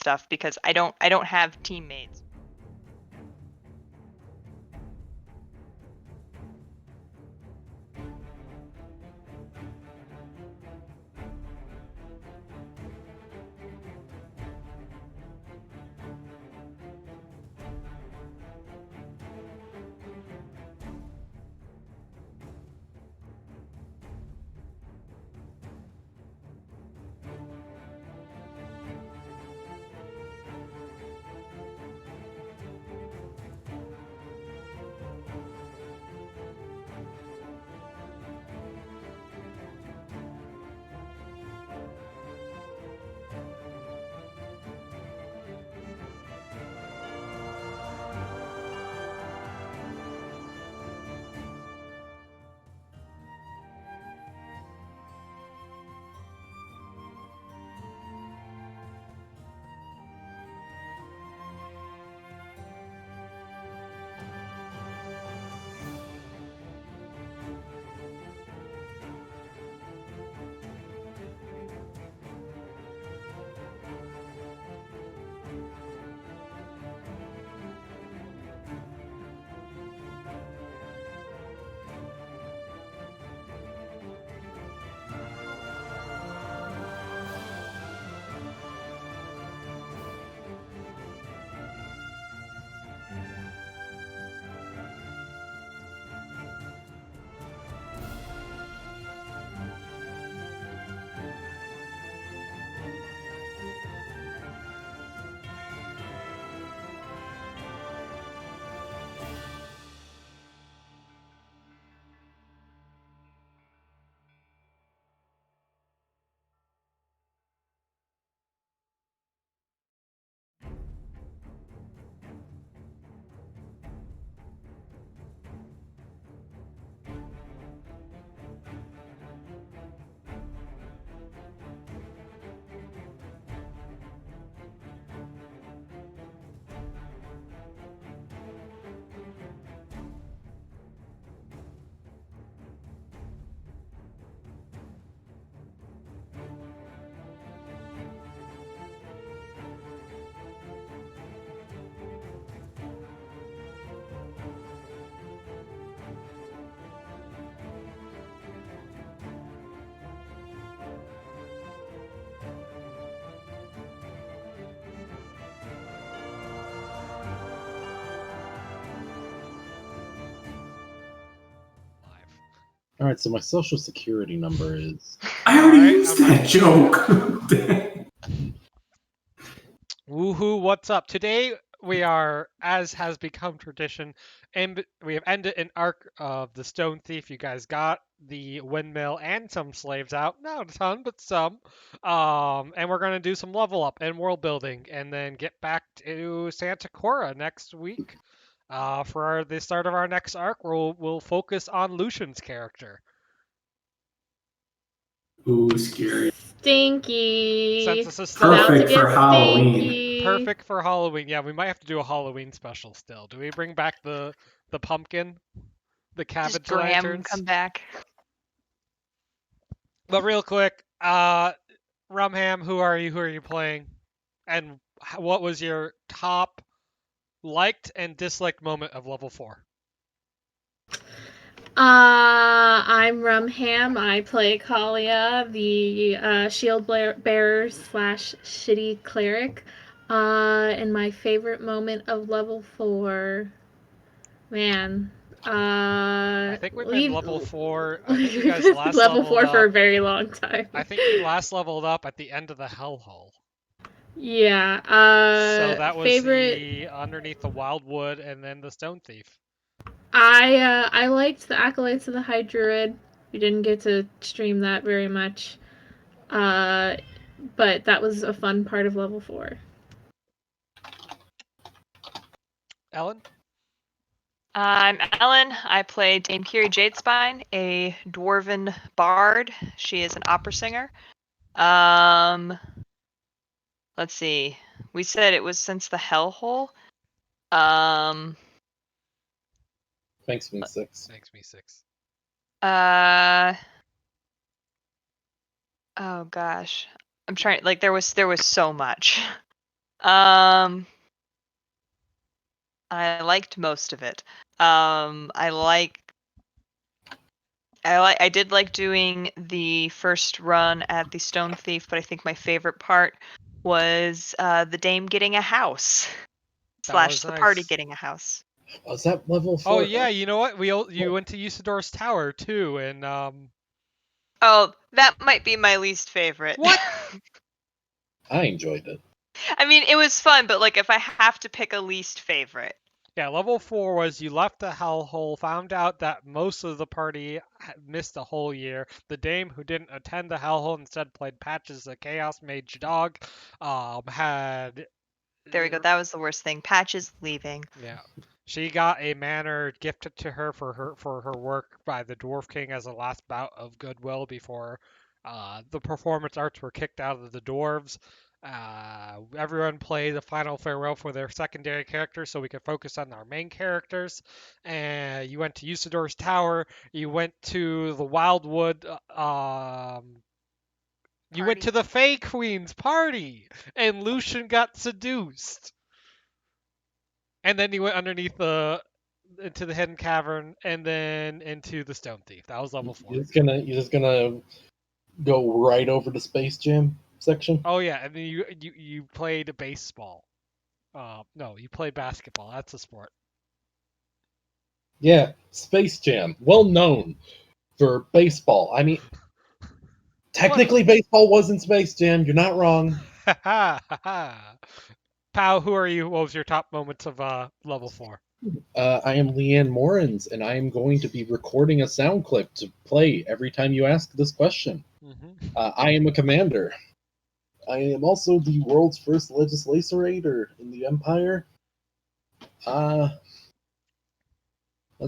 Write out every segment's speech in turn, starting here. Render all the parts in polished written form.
stuff because I don't have teammates. All right, so my social security number is. I already used that joke. Woohoo! What's up? Today we are, as has become tradition, and we have ended an arc of the Stone Thief. You guys got the windmill and some slaves out, not a ton, but some. And we're gonna do some level up and world building, and then get back to Santa Cora next week. For the start of our next arc, we'll focus on Lucian's character. Ooh, scary. Stinky. Since this is still Perfect for Halloween. Stinky. Perfect for Halloween. Yeah, we might have to do a Halloween special still. Do we bring back the pumpkin? The cabbage Just Graham lanterns? come back. But real quick, Rumham, who are you? Who are you playing? And what was your top liked and disliked moment of level 4? I'm Rumham. I play Kalia, the shield bearer / shitty cleric. And my favorite moment of level 4, man. I think we've been level 4. I think you We've guys been last level 4 up. for a very long time. I think you last leveled up at the end of the Hellhole. Yeah. So that was favorite... the underneath the Wildwood and then the Stone Thief. I liked the Acolytes of the High Druid. We didn't get to stream that very much. But that was a fun part of level 4. Ellen? I'm Ellen. I play Dame Kiri Jadespine, a dwarven bard. She is an opera singer. Let's see. We said it was since the Hellhole. Thanks, me 6. Thanks, me 6. Oh gosh. I'm trying, like there was so much. I liked most of it. I did like doing the first run at the Stone Thief, but I think my favorite part was the Dame getting a house That / was the party nice. getting a house. Was that level 4? Oh yeah, you know what? You went to Usador's Tower too, and Oh, that might be my least favorite. What? I enjoyed it. I mean, it was fun, but like if I have to pick a least favorite. Yeah, level 4 was you left the hellhole, found out that most of the party had missed a whole year. The dame who didn't attend the hellhole instead played Patches, the Chaos Mage dog, had... There we go. That was the worst thing. Patches leaving. Yeah. She got a manor gifted to her for her work by the Dwarf King as a last bout of goodwill before the performance arts were kicked out of the dwarves. Everyone played the final farewell for their secondary characters so we could focus on our main characters. And you went to Usador's Tower. You went to the Wildwood. You went Party. to the Fey Queen's party, and Lucian got seduced. And then you went underneath into the hidden cavern, and then into the Stone Thief. That was level 4. You're just gonna go right over to Space Jam section? Oh yeah, and then you played baseball. No, you played basketball. That's a sport. Yeah, Space Jam, well known for baseball. I mean, technically baseball was in Space Jam. You're not wrong. Ha ha ha. Pow, who are you? What was your top moments of level 4? I am Leanne Morins, and I am going to be recording a sound clip to play every time you ask this question. Mm-hmm. I am a commander. I am also the world's first legislator in the Empire. That's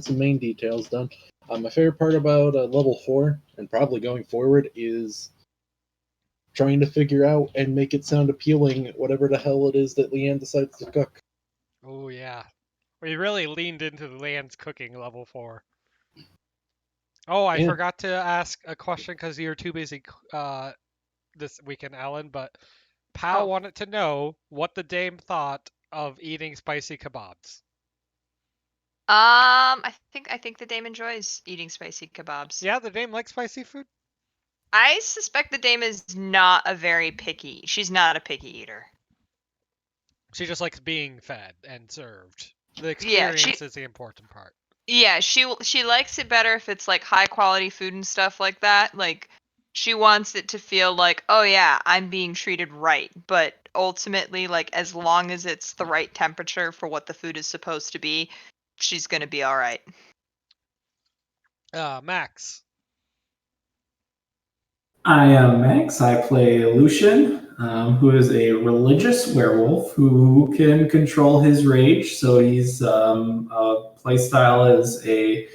the main details done. My favorite part about level 4, and probably going forward, is trying to figure out and make it sound appealing, whatever the hell it is that Leanne decides to cook. Oh yeah, we really leaned into the land's cooking level 4. Oh, I Yeah. forgot to ask a question because you're too busy this weekend, Ellen. But Pow wanted to know what the dame thought of eating spicy kebabs. I think the dame enjoys eating spicy kebabs. Yeah, the dame likes spicy food. I suspect the dame is not a very picky. She's not a picky eater. She just likes being fed and served. The experience is the important part. Yeah, she likes it better if it's like high quality food and stuff like that. Like she wants it to feel like, oh yeah, I'm being treated right. But ultimately, like as long as it's the right temperature for what the food is supposed to be, she's gonna be all right. Max. I am Max. I play Lucian, who is a religious werewolf who can control his rage. So he's playstyle is a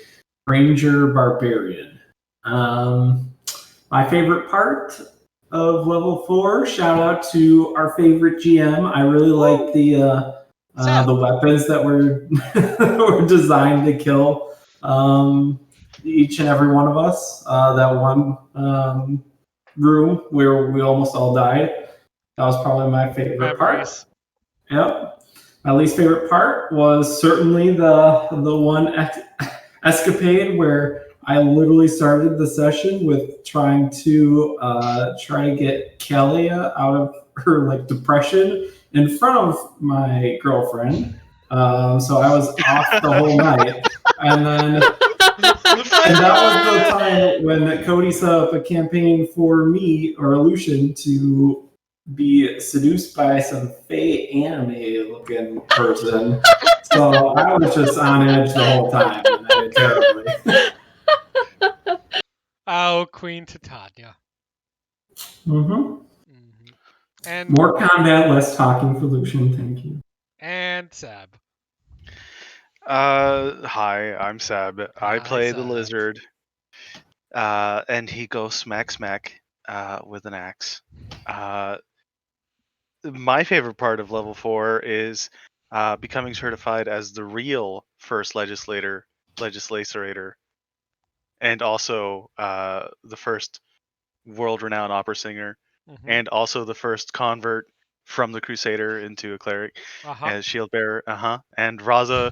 ranger barbarian. My favorite part of level 4. Shout out to our favorite GM. I really like the weapons that were were designed to kill each and every one of us. That one room where we almost all died. That was probably my favorite part. Yep. My least favorite part was certainly the one escapade where I literally started the session with trying to get Kalia out of her depression in front of my girlfriend. So I was off the whole night, and then. And that was the time when Cody set up a campaign for me, or Lucian, to be seduced by some fey anime-looking person. So I was just on edge the whole time, and I did terribly. Oh, Queen Titania. Mm-hmm. And more combat, less talking for Lucian. Thank you. And Seb. Hi, I'm Seb. I play the Seb. lizard. And he goes smack with an axe. My favorite part of level 4 is becoming certified as the real first legislator, and also the first world-renowned opera singer, and also the first convert from the Crusader into a cleric Uh-huh. as shield bearer. And Raza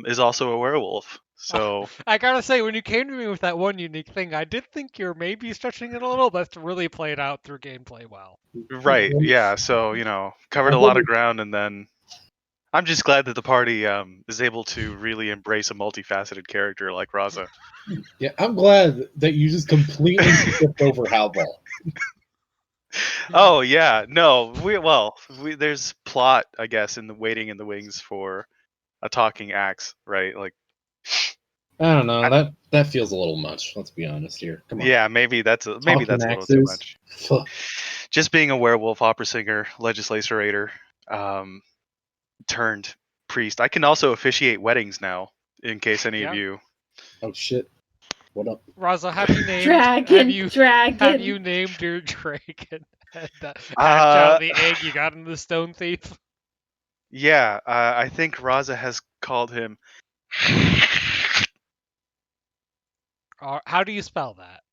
is also a werewolf. So I gotta say, when you came to me with that one unique thing, I did think you're maybe stretching it a little, but it's really played out through gameplay well. right, yeah. So covered a lot of ground, and then I'm just glad that the party is able to really embrace a multifaceted character like Raza. Yeah, I'm glad that you just completely skipped over Halball. Oh yeah, no, there's plot, I guess, in the waiting in the wings for a talking axe, right? Like, I don't know. That feels a little much. Let's be honest here. Come on. yeah, maybe that's a Talking little too axes. much. Fuck. Just being a werewolf, opera singer, legislator, turned priest. I can also officiate weddings now, in case any of Yeah. you. Oh shit. What up? Raza, have you named Dragon. have you named your dragon and hatch out the egg you got in the stone thief? Yeah, I think Raza has called him. How do you spell that?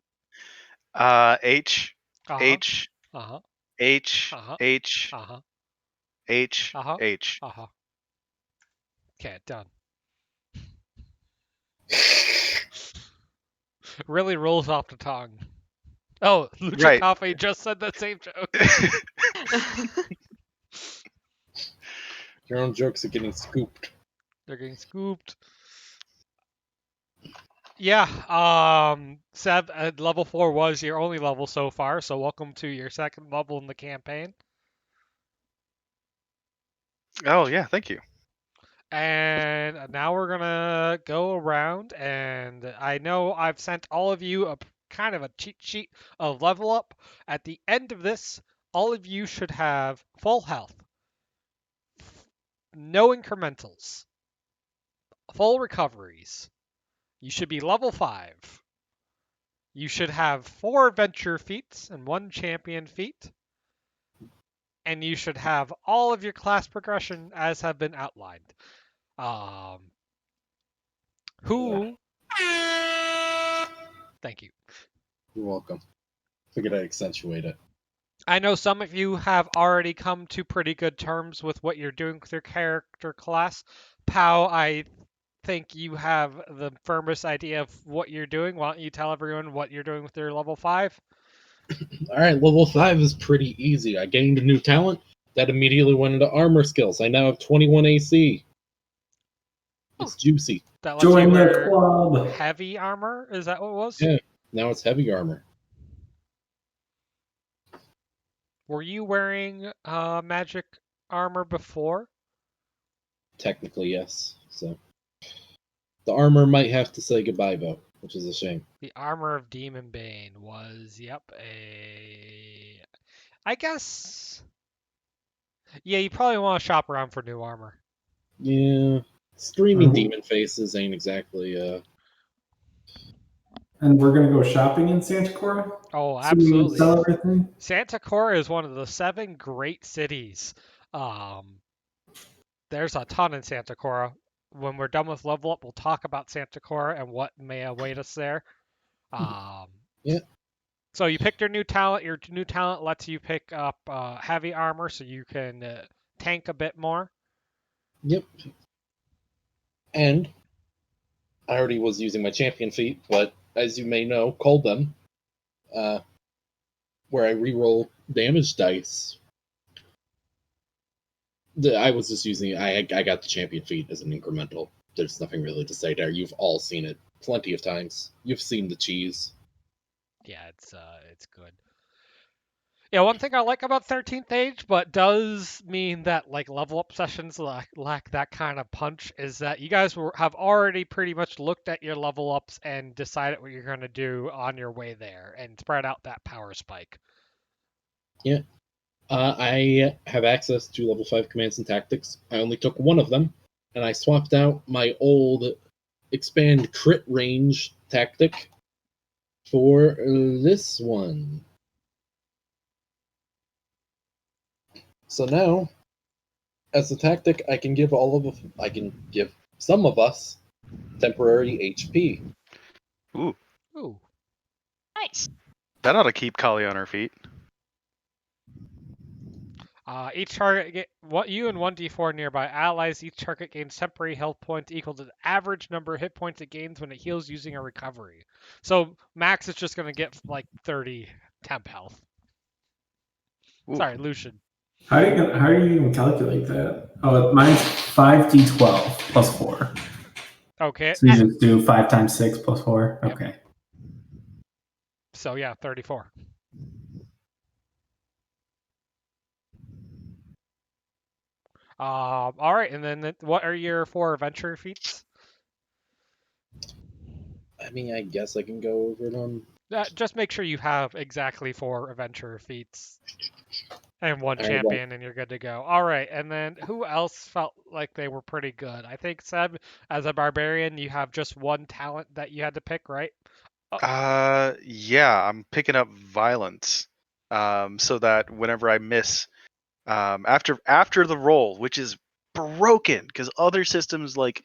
H Uh-huh. H Uh-huh. H Uh-huh. H Uh-huh. H Uh-huh. H. Uh-huh. Okay, done. Really rolls off the tongue. Oh, Lucha Right. Coffee just said that same joke. Your own jokes are getting scooped. They're getting scooped. Yeah, Seb, level 4 was your only level so far, so welcome to your second level in the campaign. Oh yeah, thank you. And now we're gonna go around, and I know I've sent all of you a kind of a cheat sheet of level up. At the end of this, all of you should have full health, no incrementals, full recoveries. You should be level 5. You should have 4 adventure feats and 1 champion feat. And you should have all of your class progression as have been outlined. Thank you. You're welcome. Figured I'd accentuate it. I know some of you have already come to pretty good terms with what you're doing with your character class. Pow, I think you have the firmest idea of what you're doing. Why don't you tell everyone what you're doing with your level 5? Alright, level 5 is pretty easy. I gained a new talent that immediately went into armor skills. I now have 21 AC. It's juicy. That lets Join you the wear club. heavy armor? Is that what it was? Yeah, now it's heavy armor. Were you wearing magic armor before? Technically, yes. So the armor might have to say goodbye, though, which is a shame. The armor of Demon Bane was, I guess. Yeah, you probably want to shop around for new armor. Yeah, screaming demon faces ain't exactly. And we're gonna go shopping in Santa Cora. Oh, So we would absolutely. sell everything. Santa Cora is one of the 7 great cities. There's a ton in Santa Cora. When we're done with level up, we'll talk about Santa Cora and what may await us there. Yeah. So you picked your new talent. Your new talent lets you pick up heavy armor, so you can tank a bit more. Yep. And I already was using my champion feat, but as you may know, called them, where I reroll damage dice. I was just using. I got the champion feat as an incremental. There's nothing really to say there. You've all seen it plenty of times. You've seen the cheese. Yeah, it's good. Yeah, one thing I like about 13th Age, but does mean that like level up sessions lack that kind of punch, is that you guys have already pretty much looked at your level ups and decided what you're going to do on your way there and spread out that power spike. Yeah. I have access to level 5 commands and tactics. I only took one of them, and I swapped out my old expand crit range tactic for this one. So now, as a tactic, I can give some of us temporary HP. Ooh, Nice. that ought to keep Kali on her feet. Each target, you and 1d4 nearby allies, each target gains temporary health points equal to the average number of hit points it gains when it heals using a recovery. So Max is just going to get like 30 temp health. Ooh. Sorry, Lucian. How are you even calculate that? Oh, mine's 5d12 plus 4. Okay. So you just do 5 times 6 plus 4? Yep. Okay. So yeah, 34. All right, and then what are your 4 adventure feats? I mean, I guess I can go over them. Just make sure you have exactly 4 adventure feats and 1 All right, champion, and you're good to go. All right, and then who else felt like they were pretty good? I think Seb, as a barbarian, you have just 1 talent that you had to pick, right? Yeah, I'm picking up violence, so that whenever I miss, after the roll, which is broken because other systems like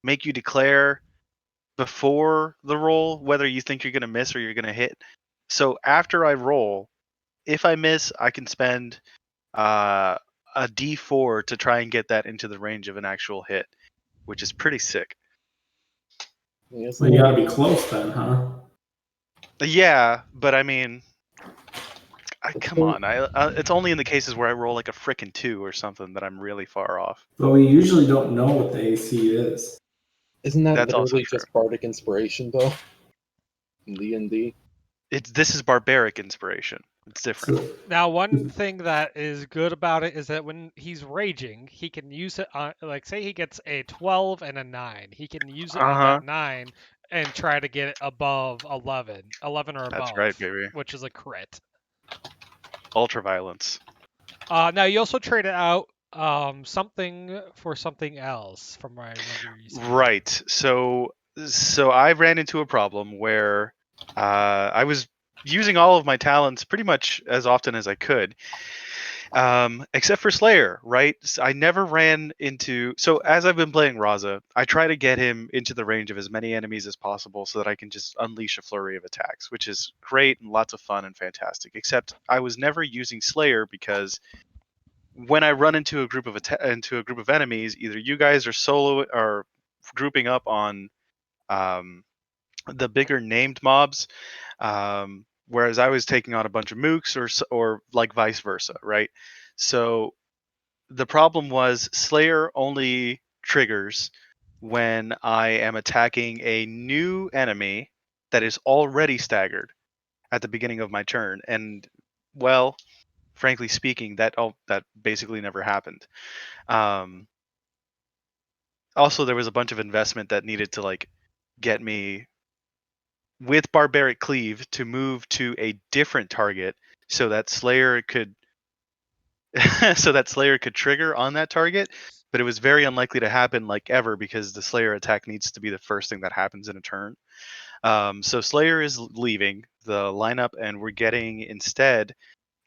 make you declare before the roll whether you think you're gonna miss or you're gonna hit. So after I roll, if I miss, I can spend a D4 to try and get that into the range of an actual hit, which is pretty sick. Yes, Well, you gotta be close then, huh? Yeah, but I mean, Let's come go. on. It's only in the cases where I roll like a frickin' 2 or something that I'm really far off. But we usually don't know what the AC is. Isn't that That's also literally true. just bardic inspiration though? In D&D? This is barbaric inspiration. It's different. So, Now, one thing that is good about it is that when he's raging, he can use it on, like, say he gets a 12 and a 9. He can use it on Uh-huh. that 9 and try to get it above 11 or above, That's right, baby. which is a crit. Ultraviolence. Now, you also traded out something for something else, from what I remember you saying. Right. So I ran into a problem where I was using all of my talents pretty much as often as I could, except for Slayer. Right. I never ran into. So as I've been playing Raza, I try to get him into the range of as many enemies as possible so that I can just unleash a flurry of attacks, which is great and lots of fun and fantastic. Except I was never using Slayer because when I run into a group of enemies, either you guys are solo or grouping up on the bigger named mobs, whereas I was taking on a bunch of mooks or like vice versa, right? So the problem was Slayer only triggers when I am attacking a new enemy that is already staggered at the beginning of my turn, and well, frankly speaking, that basically never happened. Also, there was a bunch of investment that needed to like get me with barbaric cleave to move to a different target so that Slayer could trigger on that target, but it was very unlikely to happen like ever because the Slayer attack needs to be the first thing that happens in a turn. So Slayer is leaving the lineup, and we're getting instead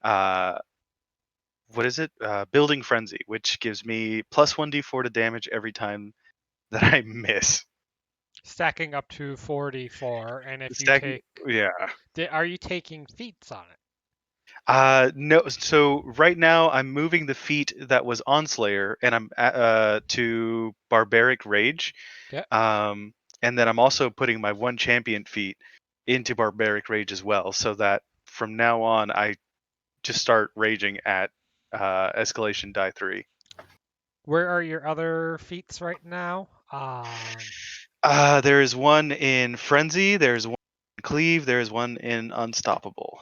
what is it? Building Frenzy, which gives me plus 1d4 to damage every time that I miss. Stacking up to 44, and if you Stacking, take, yeah. are you taking feats on it? No. So right now I'm moving the feat that was on Slayer, and I'm to Barbaric Rage. Yeah. And then I'm also putting my 1 champion feat into Barbaric Rage as well, so that from now on I just start raging at escalation die 3. Where are your other feats right now? There is one in Frenzy. There's one in Cleave. There is one in Unstoppable.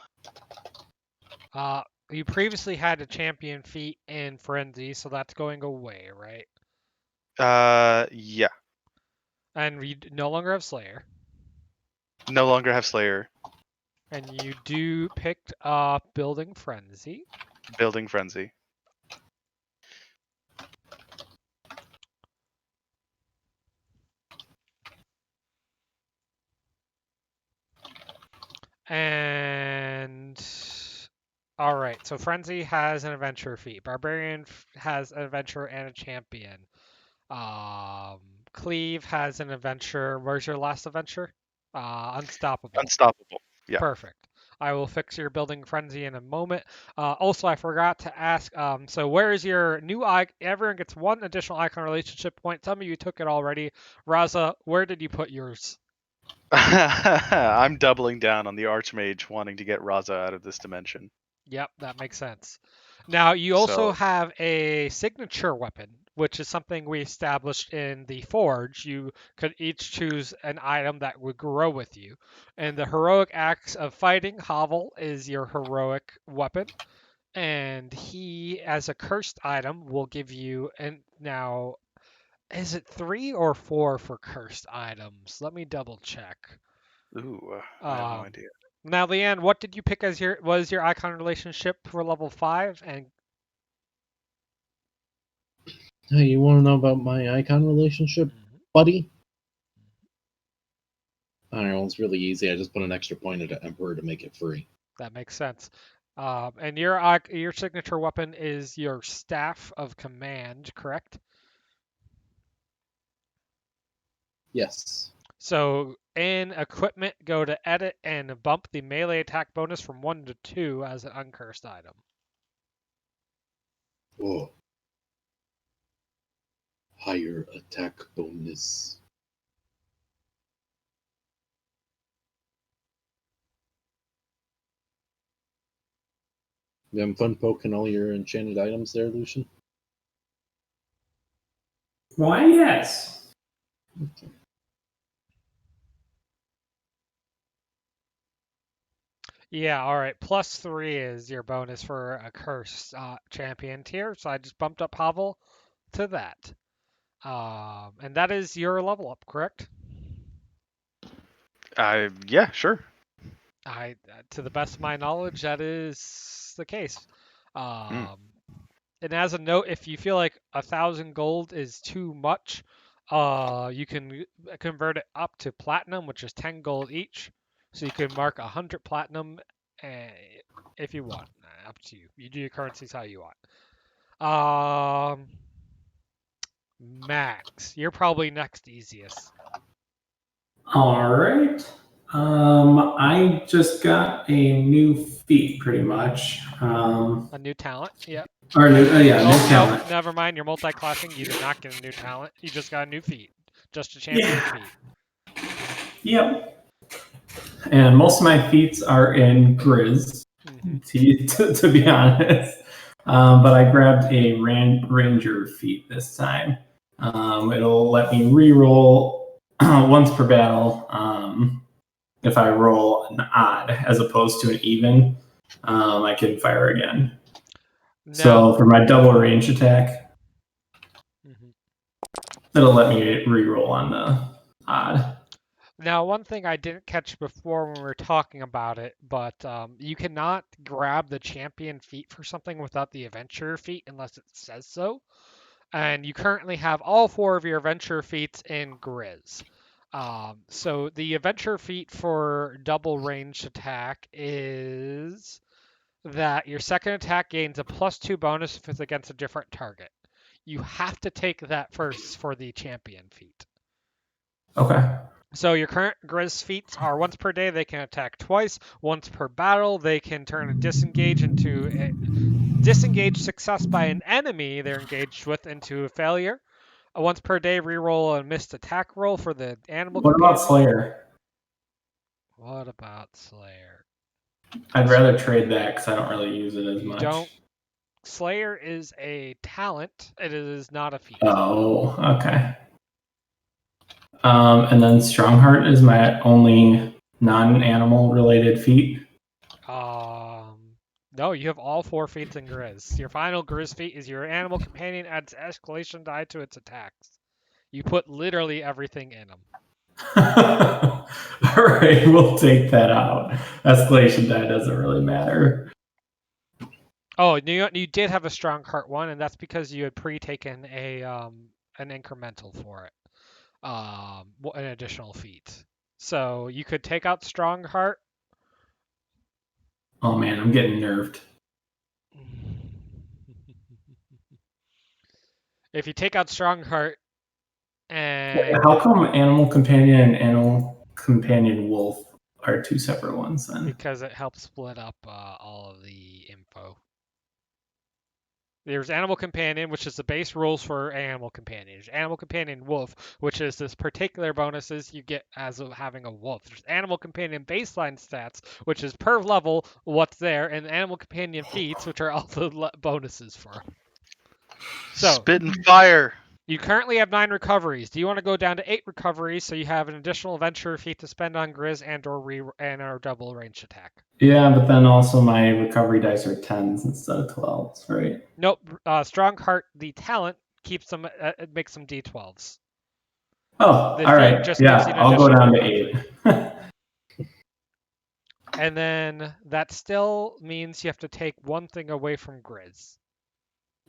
You previously had a champion feat in Frenzy, so that's going away, right? Yeah. And you no longer have Slayer. No longer have Slayer. And you do picked up Building Frenzy. Building Frenzy. And all right, so Frenzy has an adventure feat. Barbarian has an adventure and a champion. Cleave has an adventure. Where's your last adventure? Unstoppable. Unstoppable. Yeah. Perfect. I will fix your building frenzy in a moment. Also, I forgot to ask. So where is your new icon? Everyone gets one additional icon relationship point. Some of you took it already. Raza, where did you put yours? I'm doubling down on the Archmage wanting to get Raza out of this dimension. Yep, that makes sense. Now, you also So- have a signature weapon, which is something we established in the Forge. You could each choose an item that would grow with you. And the heroic acts of fighting, Hovel, is your heroic weapon. And he, as a cursed item, will give you. And now, is it 3 or 4 for cursed items? Let me double check. Ooh, I have no Um, idea. Now, Leanne, what did you pick as your icon relationship for level 5? And Hey, you want to know about my icon relationship, buddy? Alright, well, it's really easy. I just put an extra point into Emperor to make it free. that makes sense. And your signature weapon is your staff of command, correct? Yes. So in equipment, go to edit and bump the melee attack bonus from 1 to 2 as an uncursed item. Oh. Higher attack bonus. You having fun poking all your enchanted items there, Lucian? Why, yes. Yeah, all right. +3 is your bonus for a cursed champion tier, so I just bumped up Havel to that. And that is your level up, correct? Yeah, sure. To the best of my knowledge, that is the case. And as a note, if you feel like 1,000 gold is too much, you can convert it up to platinum, which is 10 gold each. So you can mark 100 platinum if you want. Up to you. You do your currencies how you want. Max, you're probably next easiest. All right. I just got a new feat, pretty much. A new talent. Yep. Or new, yeah, new Oh, talent. no, never mind. You're multi-classing. You did not get a new talent. You just got a new feat. Just a champion feat. Yep. And most of my feats are in Grizz, to be honest. But I grabbed a Ranger feat this time. It'll let me re-roll once per battle if I roll an odd as opposed to an even. I can fire again. Now, so for my double range attack, it'll let me re-roll on the odd. Now, one thing I didn't catch before when we were talking about it, but you cannot grab the champion feat for something without the adventurer feat unless it says so. And you currently have all 4 of your adventurer feats in Grizz. So the adventurer feat for double ranged attack is that your second attack gains a +2 bonus if it's against a different target. You have to take that first for the champion feat. Okay. So your current Grizz feats are once per day they can attack twice. Once per battle they can turn a disengage into a disengage success by an enemy they're engaged with into a failure. Once per day reroll a missed attack roll for the animal. What about Slayer? What about Slayer? I'd rather trade that because I don't really use it as much. Don't. Slayer is a talent. It is not a feat. Oh, okay. And then Strongheart is my only non-animal related feat. No, you have all 4 feats in Grizz. Your final Grizz feat is your animal companion adds escalation die to its attacks. You put literally everything in them. All right, we'll take that out. Escalation die doesn't really matter. Oh, you did have a Strongheart one, and that's because you had pre-taken an incremental for it, an additional feat. So you could take out Strongheart. Oh man, I'm getting nerfed. If you take out Strongheart, and how come Animal Companion and Animal Companion Wolf are two separate ones then? Because it helps split up all of the info. There's Animal Companion, which is the base rules for Animal Companion. There's Animal Companion Wolf, which is this particular bonuses you get as of having a wolf. There's Animal Companion baseline stats, which is per level what's there, and Animal Companion feats, which are all the bonuses for them. So, Spit and fire. you currently have 9 recoveries. Do you want to go down to 8 recoveries so you have an additional adventure feat to spend on Grizz and/or double range attack? Yeah, but then also my recovery dice are 10s instead of 12s, right? Nope. Strongheart, the talent, keeps them. It makes them D12s. Oh, The all feat right. just Yeah, gives you an I'll go additional down to recovery. 8. And then that still means you have to take one thing away from Grizz.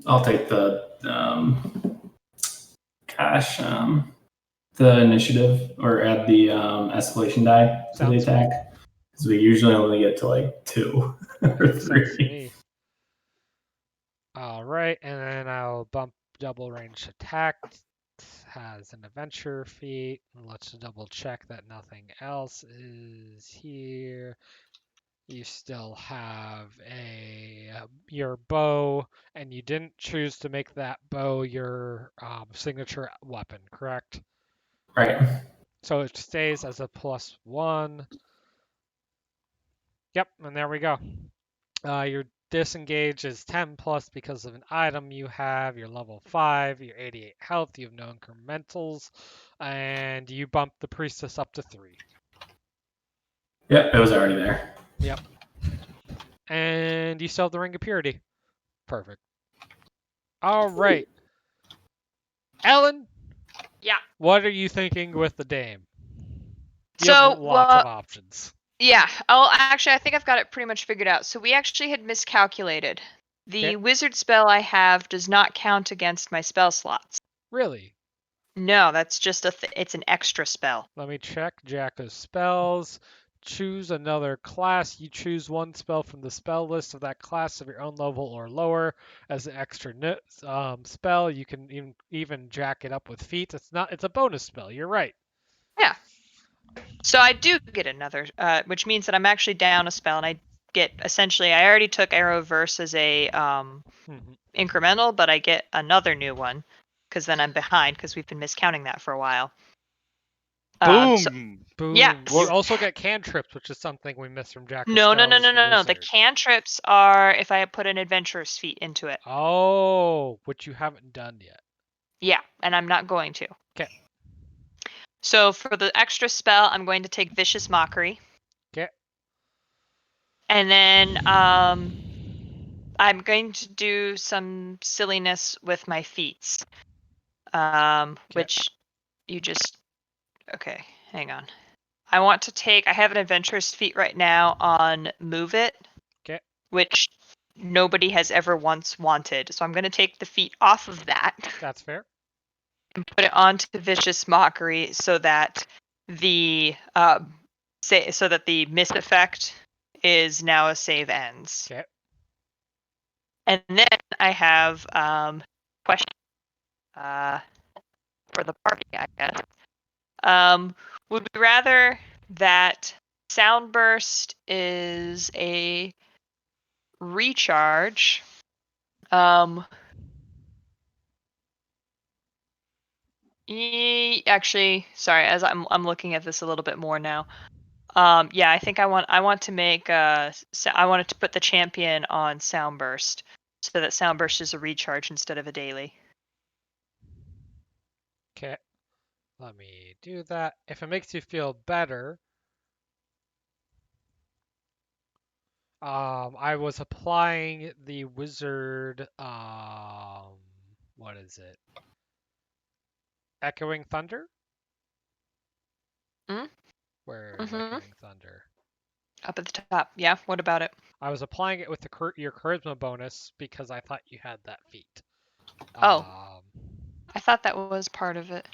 I'll take the the initiative, or add the escalation die to the Sounds good. attack, because we usually only get to like 2 or Makes sense to 3. me. All right, and then I'll bump double range attack. Has an adventure feat. Let's double check that nothing else is here. You still have your bow, and you didn't choose to make that bow your signature weapon, correct? Right. So it stays as a +1. Yep, and there we go. Your disengage is 10 plus because of an item you have. You're level 5. You're 88 health. You have no incrementals, and you bump the priestess up to 3. Yep, it was already there. Yep. And you still have the ring of purity. Perfect. All right. Ellen? Yeah. What are you thinking with the dame? You So, have lots of options. Yeah. Oh, actually, I think I've got it pretty much figured out. So we actually had miscalculated. The Okay. wizard spell I have does not count against my spell slots. Really? No, that's just it's an extra spell. Let me check. Jack of spells. Choose another class. You choose one spell from the spell list of that class of your own level or lower as an extra spell. You can even jack it up with feats. It's a bonus spell. You're right. Yeah. So I do get another, which means that I'm actually down a spell, and I get essentially. I already took Arrowverse as a incremental, but I get another new one because then I'm behind because we've been miscounting that for a while. Boom. Boom. Yeah. You also get cantrips, which is something we missed from Jack of No. Spells. The Wizard. cantrips are if I put an adventurer's feat into it. Oh, which you haven't done yet. Yeah, and I'm not going to. Okay. So for the extra spell, I'm going to take Vicious Mockery. Okay. And then I'm going to do some silliness with my feats. Which you just... Okay, hang on. I have an adventurous feat right now on Move It. Okay. Which nobody has ever once wanted. So I'm going to take the feat off of that. That's fair. And put it onto Vicious Mockery so that the miss effect is now a save ends. Okay. And then I have question for the party, I guess. Would we rather that Soundburst is a recharge? Actually, sorry, as I'm looking at this a little bit more now. Yeah, I think I want to make I wanted to put the champion on Soundburst so that Soundburst is a recharge instead of a daily. Okay. Let me do that. If it makes you feel better, I was applying the wizard, what is it? Echoing Thunder? Where is Echoing Thunder? Up at the top. Yeah, what about it? I was applying it with your charisma bonus because I thought you had that feat. Oh. I thought that was part of it.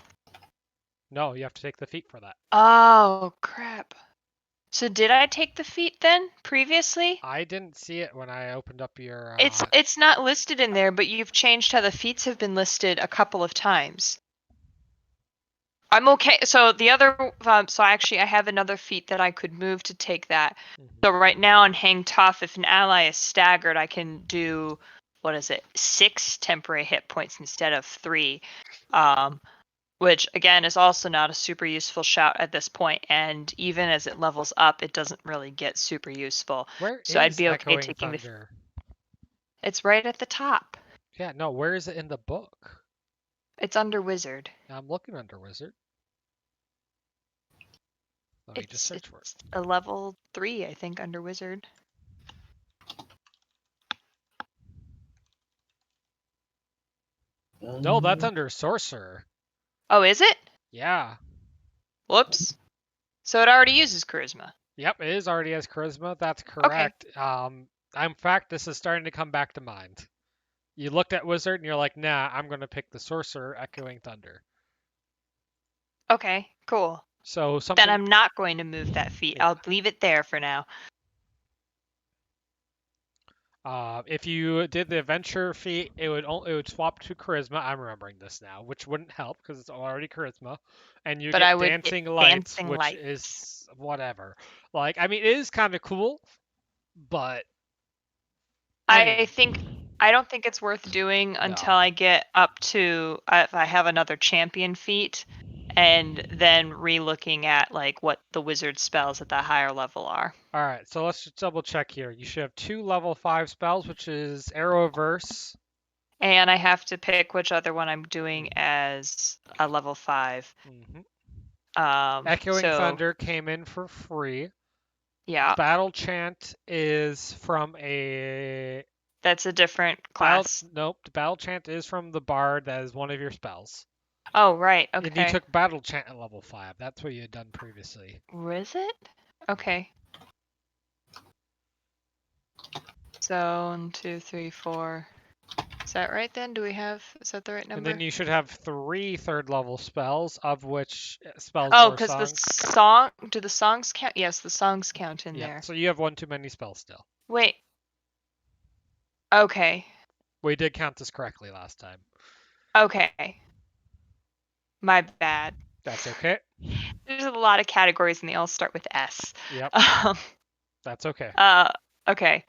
No, you have to take the feat for that. Oh, crap. So did I take the feat then previously? I didn't see it when I opened up your... It's not listed in there, but you've changed how the feats have been listed a couple of times. I'm okay. So the other, so actually I have another feat that I could move to take that. So right now on Hang Tough, if an ally is staggered, I can do, 6 temporary hit points instead of 3. Which again is also not a super useful shout at this point, and even as it levels up, it doesn't really get super useful. Where So I'd is be okay Echoing taking Thunder? It's right at the top. Yeah, no, where is it in the book? It's under Wizard. I'm looking under Wizard. Let me just search for it. It's a level 3, I think, under Wizard. No, that's under Sorcerer. Oh, is it? Yeah. Whoops. So it already uses Charisma. Yep, it is already has Charisma. That's correct. In fact, this is starting to come back to mind. You looked at Wizard and you're like, nah, I'm going to pick the Sorcerer Echoing Thunder. Okay, cool. So something. Then I'm not going to move that feat. Yeah. I'll leave it there for now. If you did the adventure feat, it would swap to charisma. I'm remembering this now, which wouldn't help because it's already charisma, and you But get I would get dancing lights, dancing which lights. is whatever. Like, I mean, it is kind of cool, but I don't think it's worth doing until I get up to if I have another champion feat, and then re-looking at like what the wizard spells at the higher level are. All right, so let's just double check here. You should have 2 level 5 spells, which is Arrowverse. And I have to pick which other one I'm doing as a level 5. Echoing so, Thunder came in for free. Yeah. Battle Chant is from a. That's a different class. Nope, the Battle Chant is from the Bard. That is one of your spells. Oh, right. Okay. And you took Battle Chant at level 5. That's what you had done previously. Was it? Okay. So 1, 2, 3, 4. Is that right then? Is that the right number? And then you should have 3 third level spells, of which spells Oh, or because the songs. do the songs count? Yes, the songs count in Yeah, there. so you have 1 too many spells still. Wait. Okay. We did count this correctly last time. Okay. My bad. That's okay. There's a lot of categories and they all start with S. Yep. That's okay. Okay.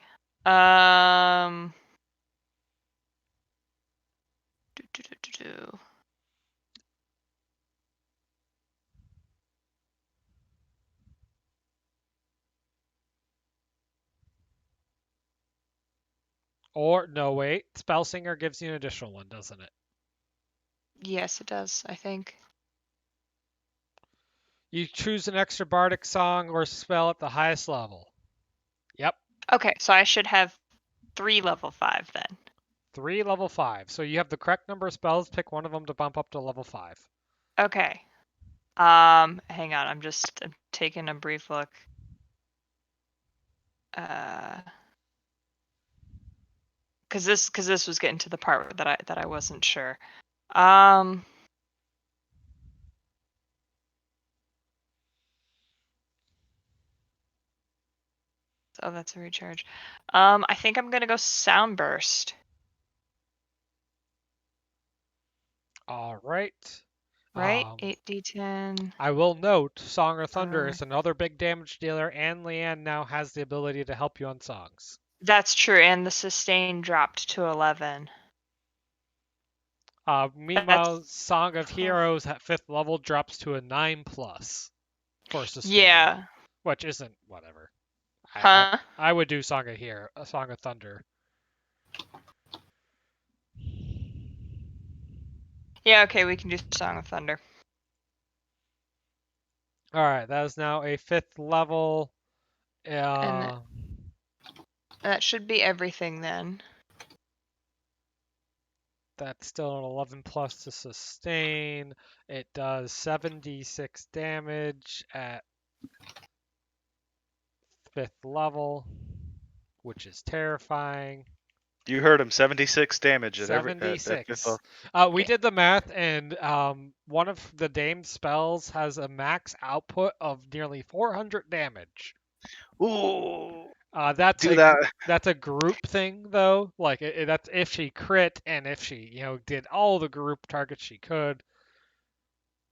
Or, no, wait. Spell Singer gives you an additional one, doesn't it? Yes, it does, I think. You choose an extra bardic song or spell at the highest level. Yep. Okay, so I should have 3 level 5 then. 3 level 5. So you have the correct number of spells. Pick one of them to bump up to level 5. Okay. Hang on. I'm taking a brief look. Because this was getting to the part that I wasn't sure. Oh, that's a recharge. I think I'm gonna go Soundburst. All right. Right? 8d10. I will note, Song of Thunder is another big damage dealer, and Leanne now has the ability to help you on songs. That's true, and the sustain dropped to 11. Meanwhile, Song of Heroes at 5th level drops to a 9+ for sustain. Yeah. Which isn't whatever. Huh? I would do Song of Thunder. Yeah, okay, we can do Song of Thunder. Alright, that is now a 5th level. And that should be everything then. That's still an 11+ to sustain. It does 7d6 damage at 5th level, which is terrifying. You heard him, 76 damage at 76. every We did the math, and one of the Dame's spells has a max output of nearly 400 damage. Ooh. That's a group thing, though. Like that's if she crit and if she did all the group targets she could.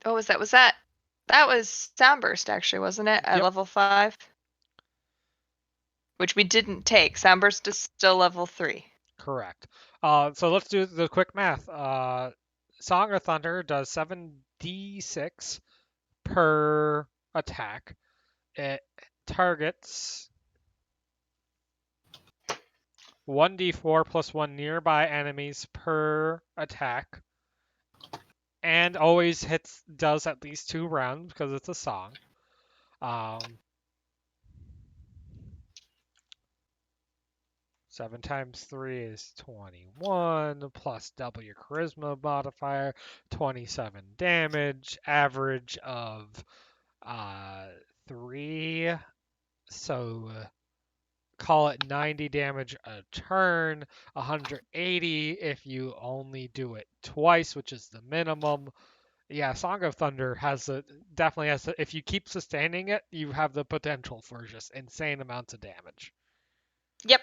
Oh, was that? That was Soundburst, actually, wasn't it? At Yep. level 5? Which we didn't take. Soundburst is still level 3. Correct. So let's do the quick math. Song of Thunder does 7d6 per attack. It targets 1d4 plus 1 nearby enemies per attack, and always does at least 2 rounds because it's a song. 7 times 3 is 21, plus double your charisma modifier, 27 damage, average of 3. So call it 90 damage a turn, 180 if you only do it twice, which is the minimum. Yeah, Song of Thunder definitely has if you keep sustaining it, you have the potential for just insane amounts of damage. Yep.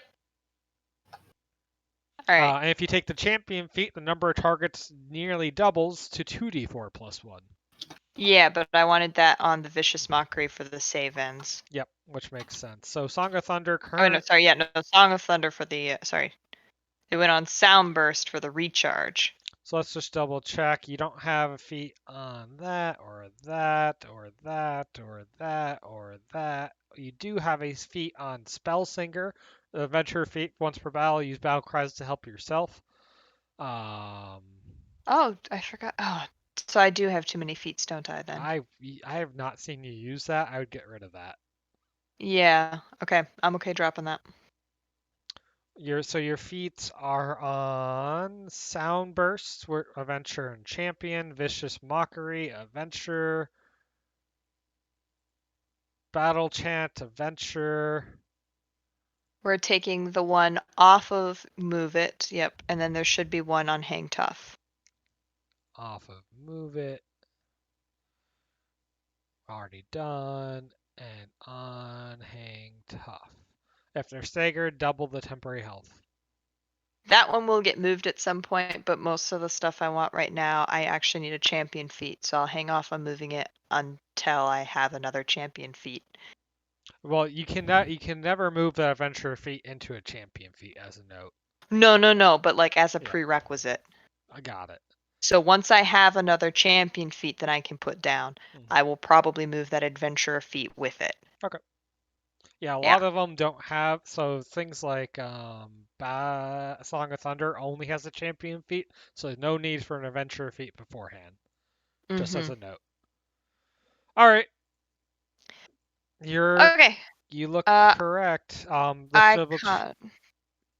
All right. And if you take the champion feat, the number of targets nearly doubles to 2d4 plus 1. Yeah, but I wanted that on the Vicious Mockery for the save ends. Yep, which makes sense. So Song of Thunder Oh, no, sorry. Yeah, no, Song of Thunder for the, sorry. It went on Soundburst for the recharge. So let's just double check. You don't have a feat on that, or that, or that, or that, or that. You do have a feat on Spellsinger. The adventure feat, once per battle, use battle cries to help yourself. Oh, I forgot. Oh, so I do have too many feats, don't I, then? I have not seen you use that. I would get rid of that. Yeah. Okay. I'm okay dropping that. So your feats are on Soundburst, Adventure and Champion, Vicious Mockery, Adventure, Battle Chant, Adventure. We're taking the one off of Move It. Yep. And then there should be one on Hang Tough. Off of Move It. Already done. And on Hang Tough. If they're staggered, double the temporary health. That one will get moved at some point, but most of the stuff I want right now, I actually need a champion feat, so I'll hang off on moving it until I have another champion feat. Well, you can never move the adventure feat into a champion feat, as a note. No, but like as a Yeah. prerequisite. I got it. So once I have another champion feat that I can put down, I will probably move that adventurer feat with it. Okay. Yeah, a lot of them don't have, so things like Song of Thunder only has a champion feat, so no need for an adventurer feat beforehand. Just as a note. All right. Okay. You look correct. Icon.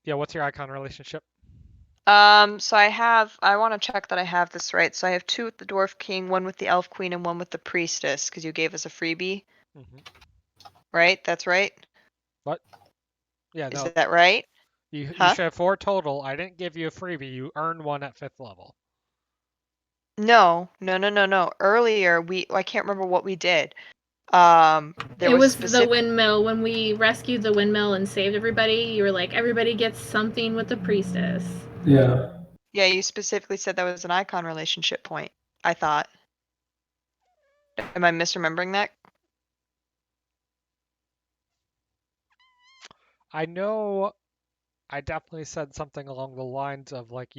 Yeah, what's your icon relationship? So I want to check that I have this right. So I have 2 with the Dwarf King, 1 with the Elf Queen, and 1 with the Priestess, because you gave us a freebie. Mm-hmm. Right? That's right? What? Yeah, Is no. that right? You should have 4 total. I didn't give you a freebie. You earned 1 at 5th level. No. Earlier, I can't remember what we did. It was the windmill. When we rescued the windmill and saved everybody, you were like, everybody gets something with the priestess. Yeah. Yeah, you specifically said that was an icon relationship point, I thought. Am I misremembering that? I know I definitely said something along the lines of like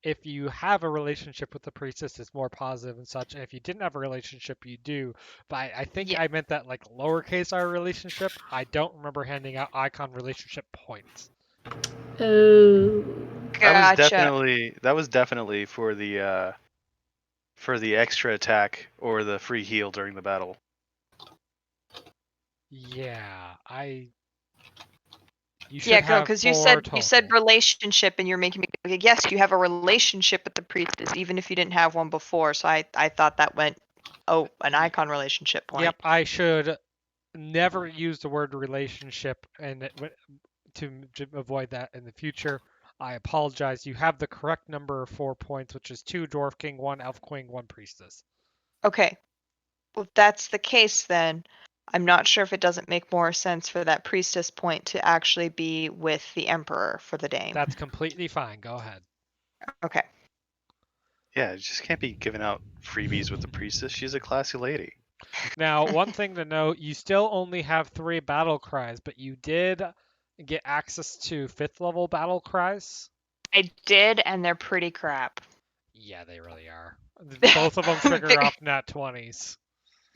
if you have a relationship with the priestess, it's more positive and such. And if you didn't have a relationship, you do. But I think I meant that like lowercase r relationship. I don't remember handing out icon relationship points. Oh. Gotcha. That was definitely for the extra attack or the free heal during the battle. Yeah, You should yeah, girl, have because 4 you said relationship, and you're making me go, yes, you have a relationship with the priestess, even if you didn't have one before. So I thought that went, an icon relationship point. Yep, I should never use the word relationship and to avoid that in the future. I apologize. You have the correct number of 4 points, which is 2 Dwarf King, 1 Elf Queen, 1 Priestess. Okay. Well, if that's the case, then I'm not sure if it doesn't make more sense for that priestess point to actually be with the emperor for the Dame. That's completely fine. Go ahead. Okay. Yeah, you just can't be giving out freebies with the priestess. She's a classy lady. Now, one thing to note, you still only have 3 battle cries, but you did get access to 5th level battle cries. I did, and they're pretty crap. Yeah, they really are. Both of them trigger off nat 20s.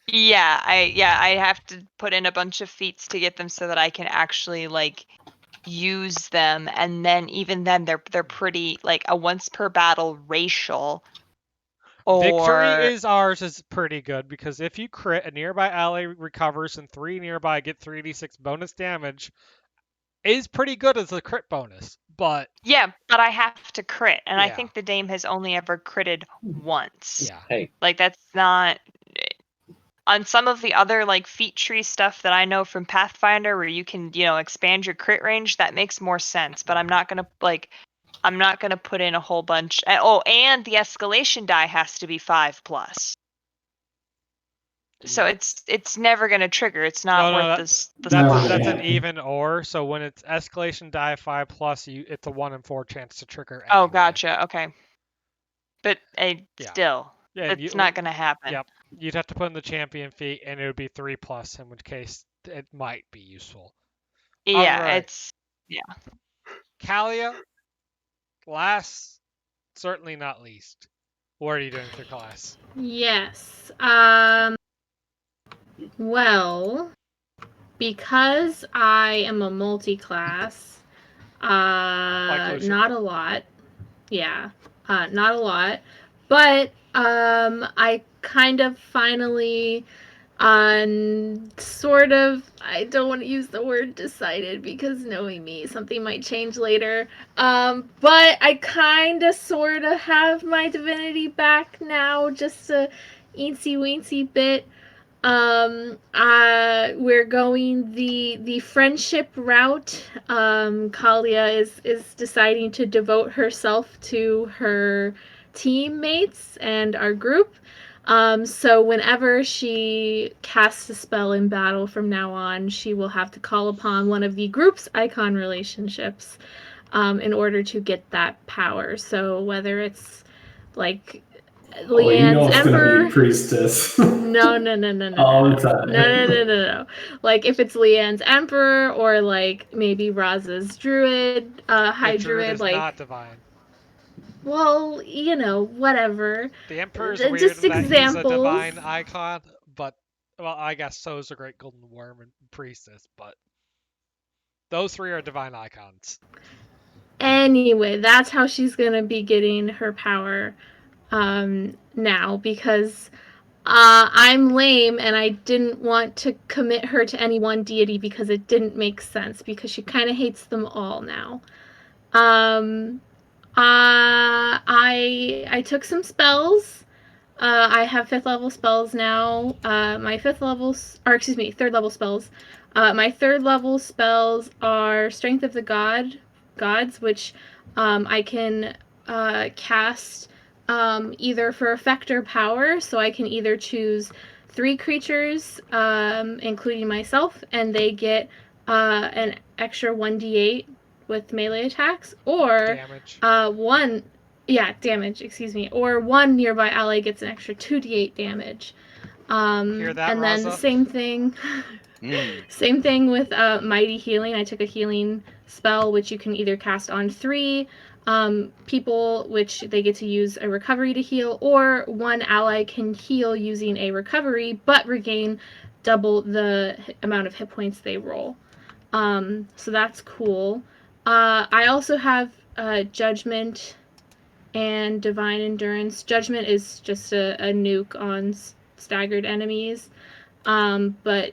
Yeah, I have to put in a bunch of feats to get them so that I can actually like use them, and then even then they're pretty like a once per battle racial. Victory Or is ours is pretty good because if you crit, a nearby ally recovers and 3 nearby get 3d6 bonus damage, is pretty good as a crit bonus. But yeah, but I have to crit, and I Yeah. think the dame has only ever critted once. yeah, Hey, Like that's not on some of the other like feat tree stuff that I know from Pathfinder where you can, expand your crit range, that makes more sense, but I'm not going to put in a whole bunch. Oh, and the escalation die has to be 5+. So it's never going to trigger. It's not No, worth that- this the Never slot. gonna that's an happen. even or. So when it's escalation die 5+, it's a 1 in 4 chance to trigger. Oh, Anyway. gotcha. Okay. But Yeah. still, Yeah, and it's not going to happen. Yep. You'd have to put in the champion feat, and it would be 3+, in which case it might be useful. Yeah, Alright. it's Kalia, last, certainly not least. What are you doing with your class? Yes. Well, because I am a multi-class, Lucian. not a lot. Yeah, not a lot. But I kind of finally sort of, I don't want to use the word decided because knowing me, something might change later. But I kind of sort of have my divinity back now, just a eensy weensy bit. We're going the friendship route. Kalia is deciding to devote herself to her teammates and our group. So whenever she casts a spell in battle from now on, she will have to call upon one of the group's icon relationships in order to get that power. So whether it's like Oh, you know Leanne's it's gonna Emperor. be priestess. No. All the time. No. Like if it's Leanne's Emperor or like maybe Raza's Druid, High The Druid is like not divine. well, whatever. The Emperor is Just weird that he's a examples. divine icon, but, well, I guess so is a Great Golden Worm and Priestess, but those 3 are divine icons. Anyway, that's how she's gonna be getting her power now because I'm lame and I didn't want to commit her to any one deity because it didn't make sense because she kind of hates them all now. I took some spells. I have 5th level spells now. My 5th levels, or excuse me, 3rd level spells. My 3rd level spells are Strength of the Gods, which I can cast either for effect or power. So I can either choose 3 creatures, including myself, and they get an extra 1d8 with melee attacks, or Damage. damage, excuse me, or one nearby ally gets an extra 2d8 damage. Hear that, and then Raza? same thing. Same thing with Mighty Healing. I took a healing spell, which you can either cast on 3 people, which they get to use a recovery to heal, or one ally can heal using a recovery, but regain double the amount of hit points they roll. So that's cool. I also have Judgment and Divine Endurance. Judgment is just a nuke on staggered enemies. But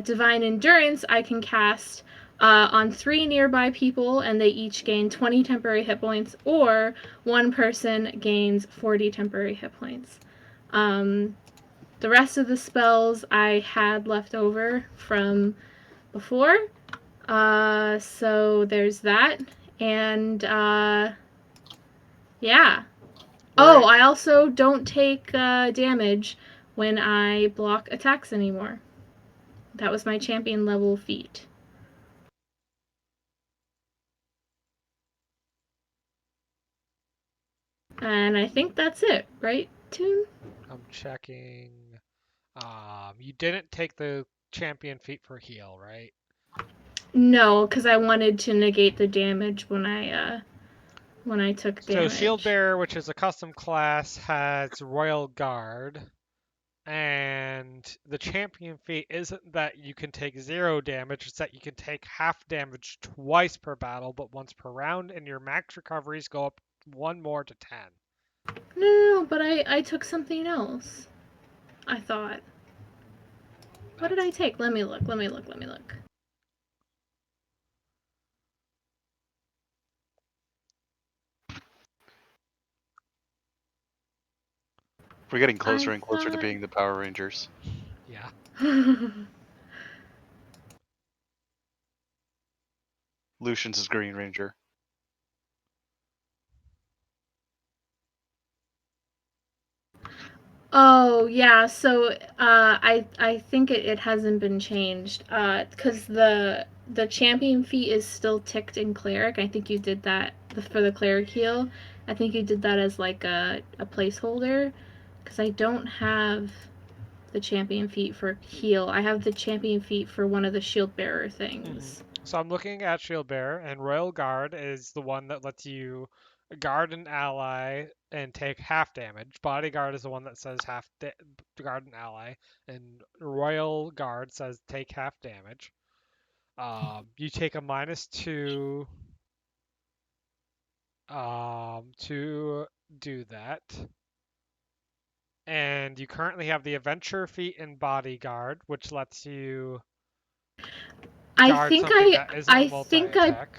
Divine Endurance I can cast on 3 nearby people, and they each gain 20 temporary hit points, or one person gains 40 temporary hit points. The rest of the spells I had left over from before. So there's that. And yeah. Oh, I also don't take damage when I block attacks anymore. That was my champion level feat. And I think that's it, right, Toon? I'm checking. You didn't take the champion feat for heal, right? No, because I wanted to negate the damage when I took damage. So Shield Bearer, which is a custom class, has Royal Guard. And the champion feat isn't that you can take 0 damage, it's that you can take half damage twice per battle, but once per round, and your max recoveries go up 1 more to 10. No, but I took something else. I thought. What did I take? Let me look. We're getting closer and closer to being the Power Rangers. Yeah. Lucian's is Green Ranger. Oh yeah, so I think it hasn't been changed because the champion feat is still ticked in cleric. I think you did that for the cleric heal. I think you did that as like a placeholder because I don't have the champion feat for heal. I have the champion feat for one of the shield bearer things. So I'm looking at Shield Bearer, and Royal Guard is the one that lets you guard an ally and take half damage. Bodyguard is the one that says guard an ally, and Royal Guard says take half damage. You take a -2 to do that. And you currently have the Adventure feat in Bodyguard, which lets you guard something that isn't a multi-attack.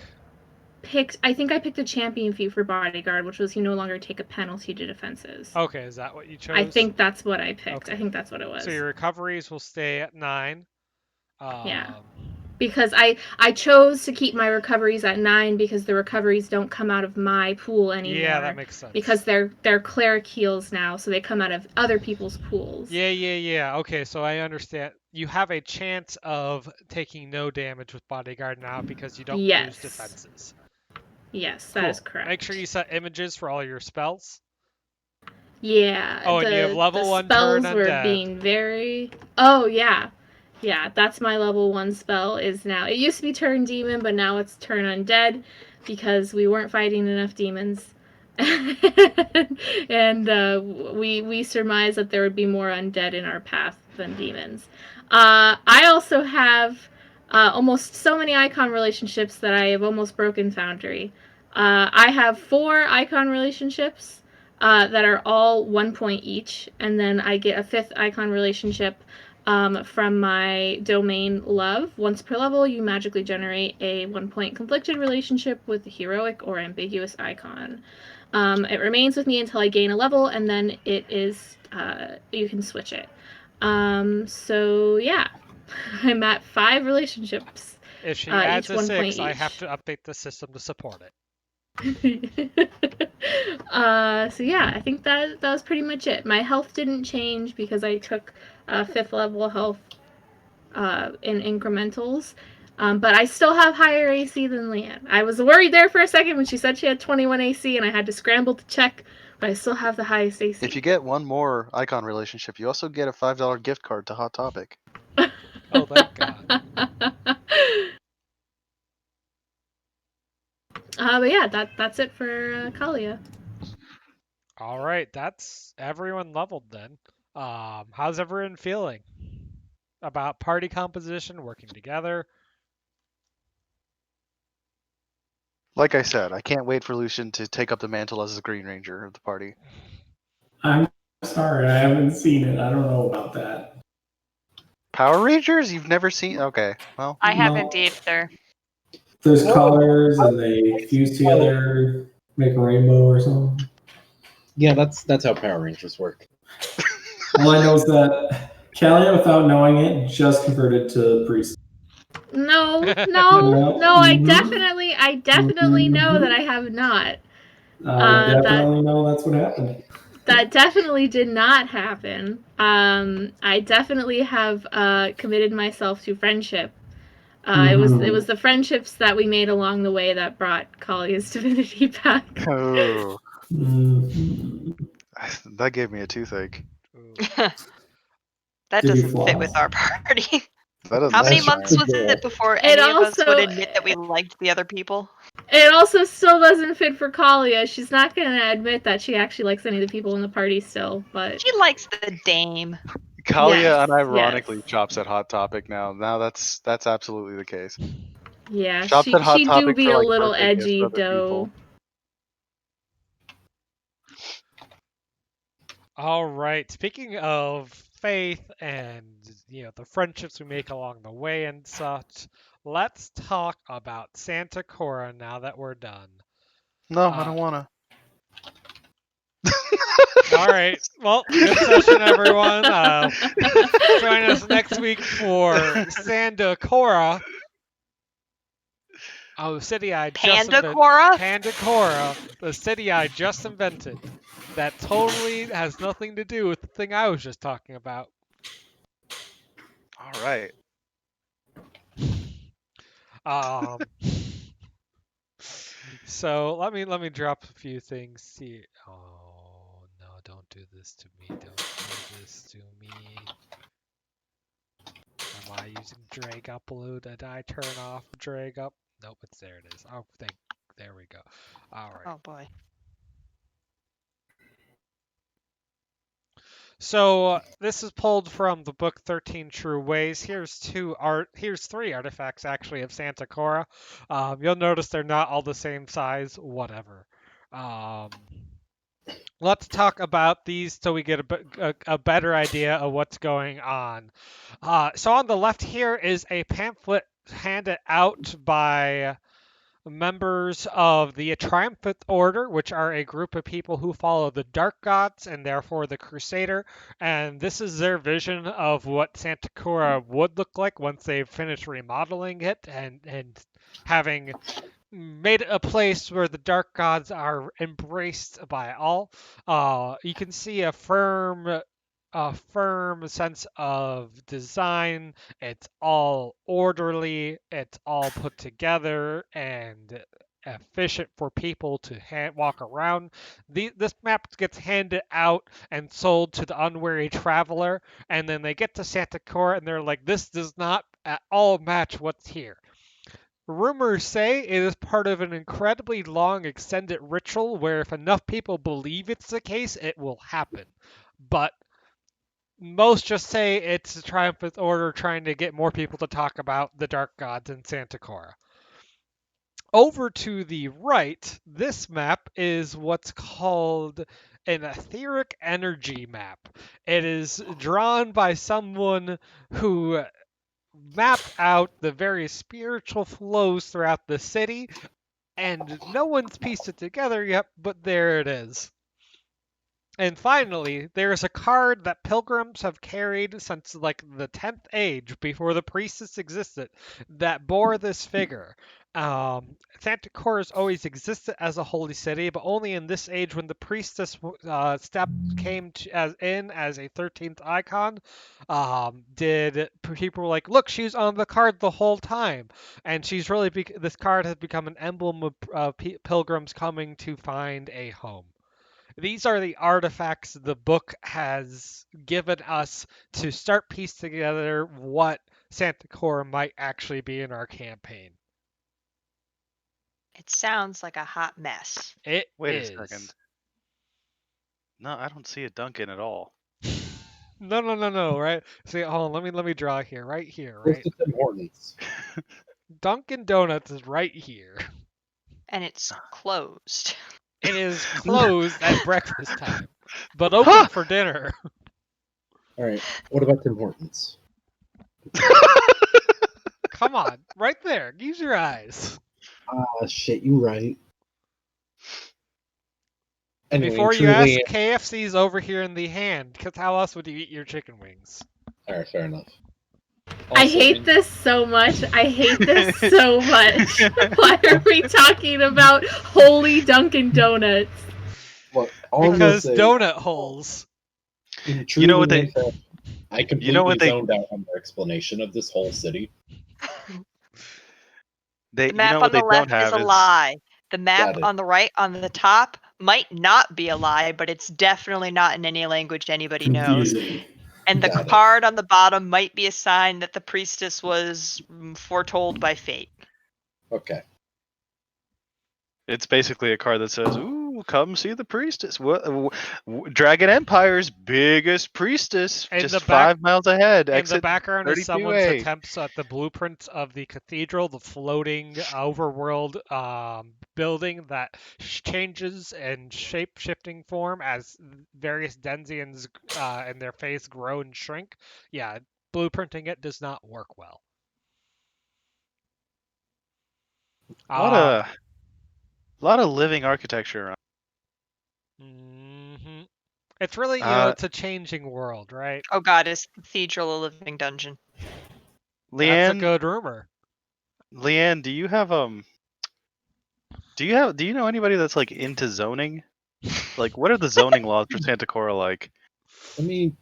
I think I picked the champion feat for Bodyguard, which was you no longer take a penalty to defenses. Okay, is that what you chose? I think that's what I picked. Okay. I think that's what it was. So your recoveries will stay at 9. Yeah. Because I chose to keep my recoveries at 9 because the recoveries don't come out of my pool anymore. Yeah, that makes sense. Because they're cleric heals now, so they come out of other people's pools. Yeah. Okay, so I understand. You have a chance of taking no damage with Bodyguard now because you don't lose defenses. Yes, that is correct. Make sure you set images for all your spells. Yeah. Oh, and you have level 1 turn undead. Spells were being very... Oh, yeah. Yeah, that's my level 1 spell is now. It used to be turn demon, but now it's turn undead because we weren't fighting enough demons. And we surmised that there would be more undead in our path than demons. I also have almost so many icon relationships that I have almost broken Foundry. I have 4 icon relationships that are all 1 point each, and then I get a 5th icon relationship from my domain Love. Once per level, you magically generate a 1 point conflicted relationship with the heroic or ambiguous icon. It remains with me until I gain a level, and then it is you can switch it. So yeah, I'm at 5 relationships. If she adds a 6, I have to update the system to support it. So yeah, I think that was pretty much it. My health didn't change because I took 5th level health in incrementals. But I still have higher AC than Leanne. I was worried there for a second when she said she had 21 AC and I had to scramble to check, but I still have the highest AC. If you get one more icon relationship, you also get a $5 gift card to Hot Topic. Oh, thank God. But yeah, that's it for Kalia. All right, that's everyone leveled then. How's everyone feeling about party composition, working together? Like I said, I can't wait for Lucian to take up the mantle as the Green Ranger of the party. I'm sorry, I haven't seen it. I don't know about that. Power Rangers? You've never seen? Okay, well. I haven't either. There's colors and they fuse together, make a rainbow or something. Yeah, that's how Power Rangers work. All I know is that Kalia, without knowing it, just converted to priest. No, I definitely know that I have not. I definitely know that's what happened. That definitely did not happen. I definitely have committed myself to friendship. It was the friendships that we made along the way that brought Kalia's divinity back. Oh. That gave me a toothache. Ooh. That Did you doesn't fit with floss? our party. That doesn't How many fit months mine. was it before It any of us would also- admit that we liked the other people? It also still doesn't fit for Kalia. She's not going to admit that she actually likes any of the people in the party still, but She likes the dame. Kalia Yes, unironically yes. shops at Hot Topic now. Now that's absolutely the case. yeah, Shops at Hot she do Topic be for, a like, little birthday gifts edgy for other though. people. All right. Speaking of faith and the friendships we make along the way and such, let's talk about Santa Cora now that we're done. No, I don't wanna. All right. Well, good session, everyone. Join us next week for Santa Cora. Oh, the city I just Panda invented. Cora? Panda Cora, the city I just invented. That totally has nothing to do with the thing I was just talking about. All right. So let me drop a few things here. Oh no, don't do this to me. Don't do this to me. Am I using drag upload? Did I turn off drag up? Nope, there it is. Oh, there we go. All right. Oh boy. So this is pulled from the book 13 True Ways. Here's three artifacts actually of Santa Cora. You'll notice they're not all the same size. Whatever. Let's talk about these so we get a better idea of what's going on. So on the left here is a pamphlet handed out by members of the Triumphant Order, which are a group of people who follow the Dark Gods and therefore the Crusader. And this is their vision of what Santa Cora would look like once they've finished remodeling it and having made it a place where the Dark Gods are embraced by all. You can see a firm sense of design. It's all orderly, it's all put together and efficient for people to walk around. This map gets handed out and sold to the unwary traveler, and then they get to Santa Cora and they're like, this does not at all match what's here. Rumors say it is part of an incredibly long extended ritual where if enough people believe it's the case, it will happen. But most just say it's the Triumphant Order trying to get more people to talk about the Dark Gods in Santa Cora. Over to the right, this map is what's called an Etheric Energy Map. It is drawn by someone who mapped out the various spiritual flows throughout the city, and no one's pieced it together yet, but there it is. And finally, there is a card that pilgrims have carried since like the 10th age, before the priestess existed, that bore this figure. Santa Cora has always existed as a holy city, but only in this age, when the priestess came as a 13th icon, did people were like, look, she's on the card the whole time, and she's really this card has become an emblem of pilgrims coming to find a home. These are the artifacts the book has given us to start piecing together what Santa Cora might actually be in our campaign. It sounds like a hot mess. It Wait is. a second. No, I don't see a Duncan at all. No, right? See, hold on, let me draw here, right here, Where's right? the Tim Hortons? Dunkin' Donuts is right here. And it's closed. It is closed at breakfast time, but open for dinner. All right. What about Tim Hortons? Come on, right there. Use your eyes. Shit, you right. Anyway, Before you ask, truly... KFC's over here in the hand, because how else would you eat your chicken wings? All right, fair enough. I Also, hate this so much. I hate this so much. Why are we talking about holy Dunkin' Donuts? Look, all I'm gonna Because say, donut holes. in true You know what Liam fashion, I completely zoned out on their explanation of this whole city. The You map know on what the they don't left is have a lie. The map Got it. on the right, on the top, might not be a lie, but it's definitely not in any language anybody knows. Confusing. And the Got it. card on the bottom might be a sign that the priestess was foretold by fate. Okay. It's basically a card that says, "Ooh, come see the priestess. Dragon Empire's biggest priestess, In just the 5 miles ahead. In the Exit background is someone's 32A." attempts at the blueprint of the cathedral, the floating overworld building that changes in shape-shifting form as various Denzians in their face grow and shrink. Yeah, blueprinting it does not work well. A lot of living architecture. Mhm. It's really, it's a changing world, right? Oh god, is Cathedral a living dungeon? That's a Leanne, good rumor. Leanne, do you know anybody that's like into zoning? Like, what are the zoning laws for Santa Cora like? I mean,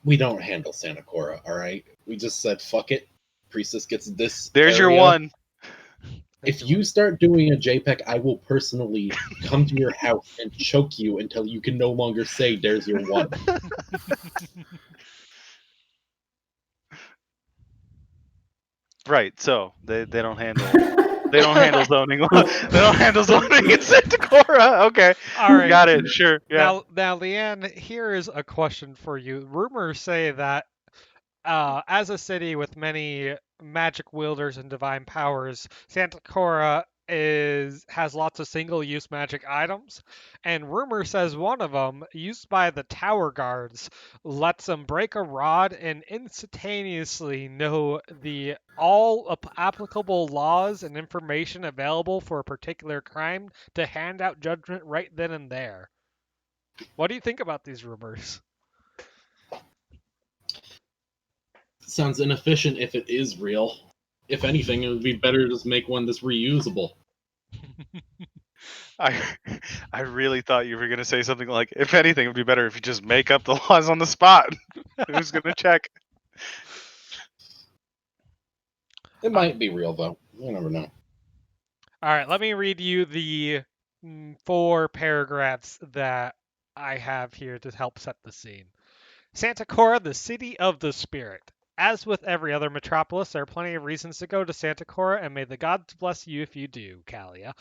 we don't handle Santa Cora, all right? We just said fuck it. Priestess gets this. There's your area. one. If you start doing a JPEG, I will personally come to your house and choke you until you can no longer say "There's your one." Right. So they don't handle zoning. They don't handle zoning in Santa Cora. Okay. All right. Got it. Sure. Yeah. Now, Leanne, here is a question for you. Rumors say that as a city with many magic wielders and divine powers, Santa Cora has lots of single-use magic items, and rumor says one of them, used by the tower guards, lets them break a rod and instantaneously know the all applicable laws and information available for a particular crime to hand out judgment right then and there. What do you think about these rumors? Sounds inefficient if it is real. If anything, it would be better to just make one that's reusable. I really thought you were gonna say something like, if anything, it would be better if you just make up the laws on the spot. Who's gonna check? It might be real, though. You never know. All right, let me read you the 4 paragraphs that I have here to help set the scene. Santa Cora, the city of the spirit. As with every other metropolis, there are plenty of reasons to go to Santa Cora, and may the gods bless you if you do, Kalia.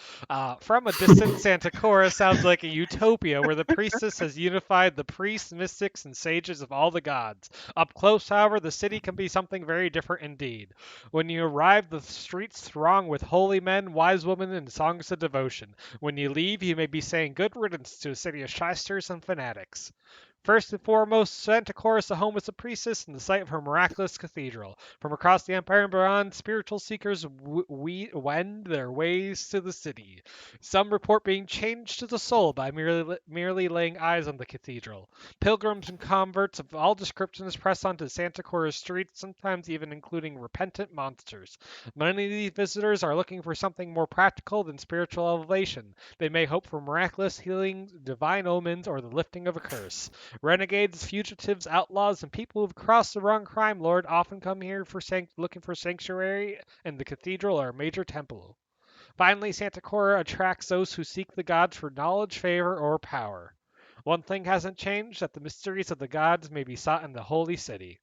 From a distant, Santa Cora sounds like a utopia where the priestess has unified the priests, mystics, and sages of all the gods. Up close, however, the city can be something very different indeed. When you arrive, the streets throng with holy men, wise women, and songs of devotion. When you leave, you may be saying good riddance to a city of shysters and fanatics. First and foremost, Santa Cora is the home of the priestess and the site of her miraculous cathedral. From across the empire and beyond, spiritual seekers wend their ways to the city. Some report being changed to the soul by merely laying eyes on the cathedral. Pilgrims and converts of all descriptions press onto Santa Cora's streets, sometimes even including repentant monsters. Many of these visitors are looking for something more practical than spiritual elevation. They may hope for miraculous healing, divine omens, or the lifting of a curse. Renegades, fugitives, outlaws, and people who've crossed the wrong crime lord often come here looking for sanctuary and the cathedral or a major temple. Finally, Santa Cora attracts those who seek the gods for knowledge, favor, or power. One thing hasn't changed, that the mysteries of the gods may be sought in the holy city.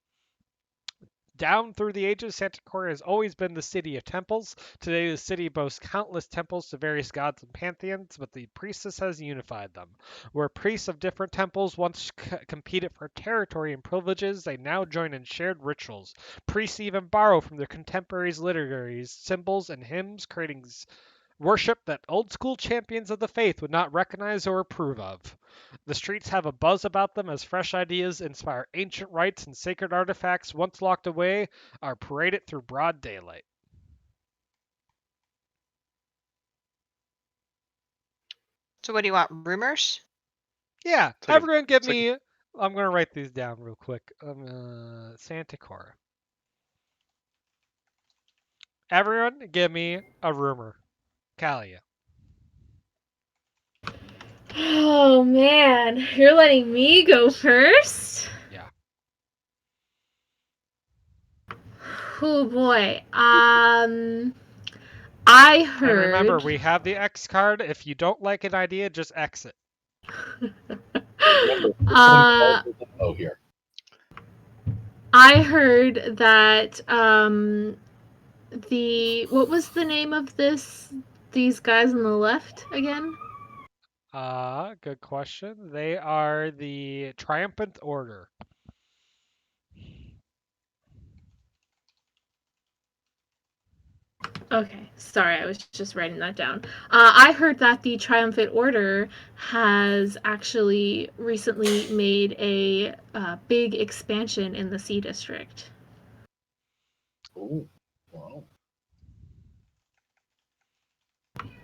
Down through the ages, Santa Cora has always been the city of temples. Today, the city boasts countless temples to various gods and pantheons, but the priestess has unified them. Where priests of different temples once competed for territory and privileges, they now join in shared rituals. Priests even borrow from their contemporaries' liturgies, symbols, and hymns, creating worship that old school champions of the faith would not recognize or approve of. The streets have a buzz about them as fresh ideas inspire ancient rites and sacred artifacts once locked away are paraded through broad daylight. So what do you want? Rumors? Yeah, like everyone give me... I'm going to write these down real quick. Santa Cora. Everyone give me a rumor. Kalia. Oh man, you're letting me go first? Yeah. Oh boy. I And heard. remember, we have the X card. If you don't like an idea, just exit. Oh, here. I heard that what was the name of these guys on the left again? Good question. They are the Triumphant Order. Okay, sorry, I was just writing that down. I heard that the Triumphant Order has actually recently made a big expansion in the Sea District. Oh, wow.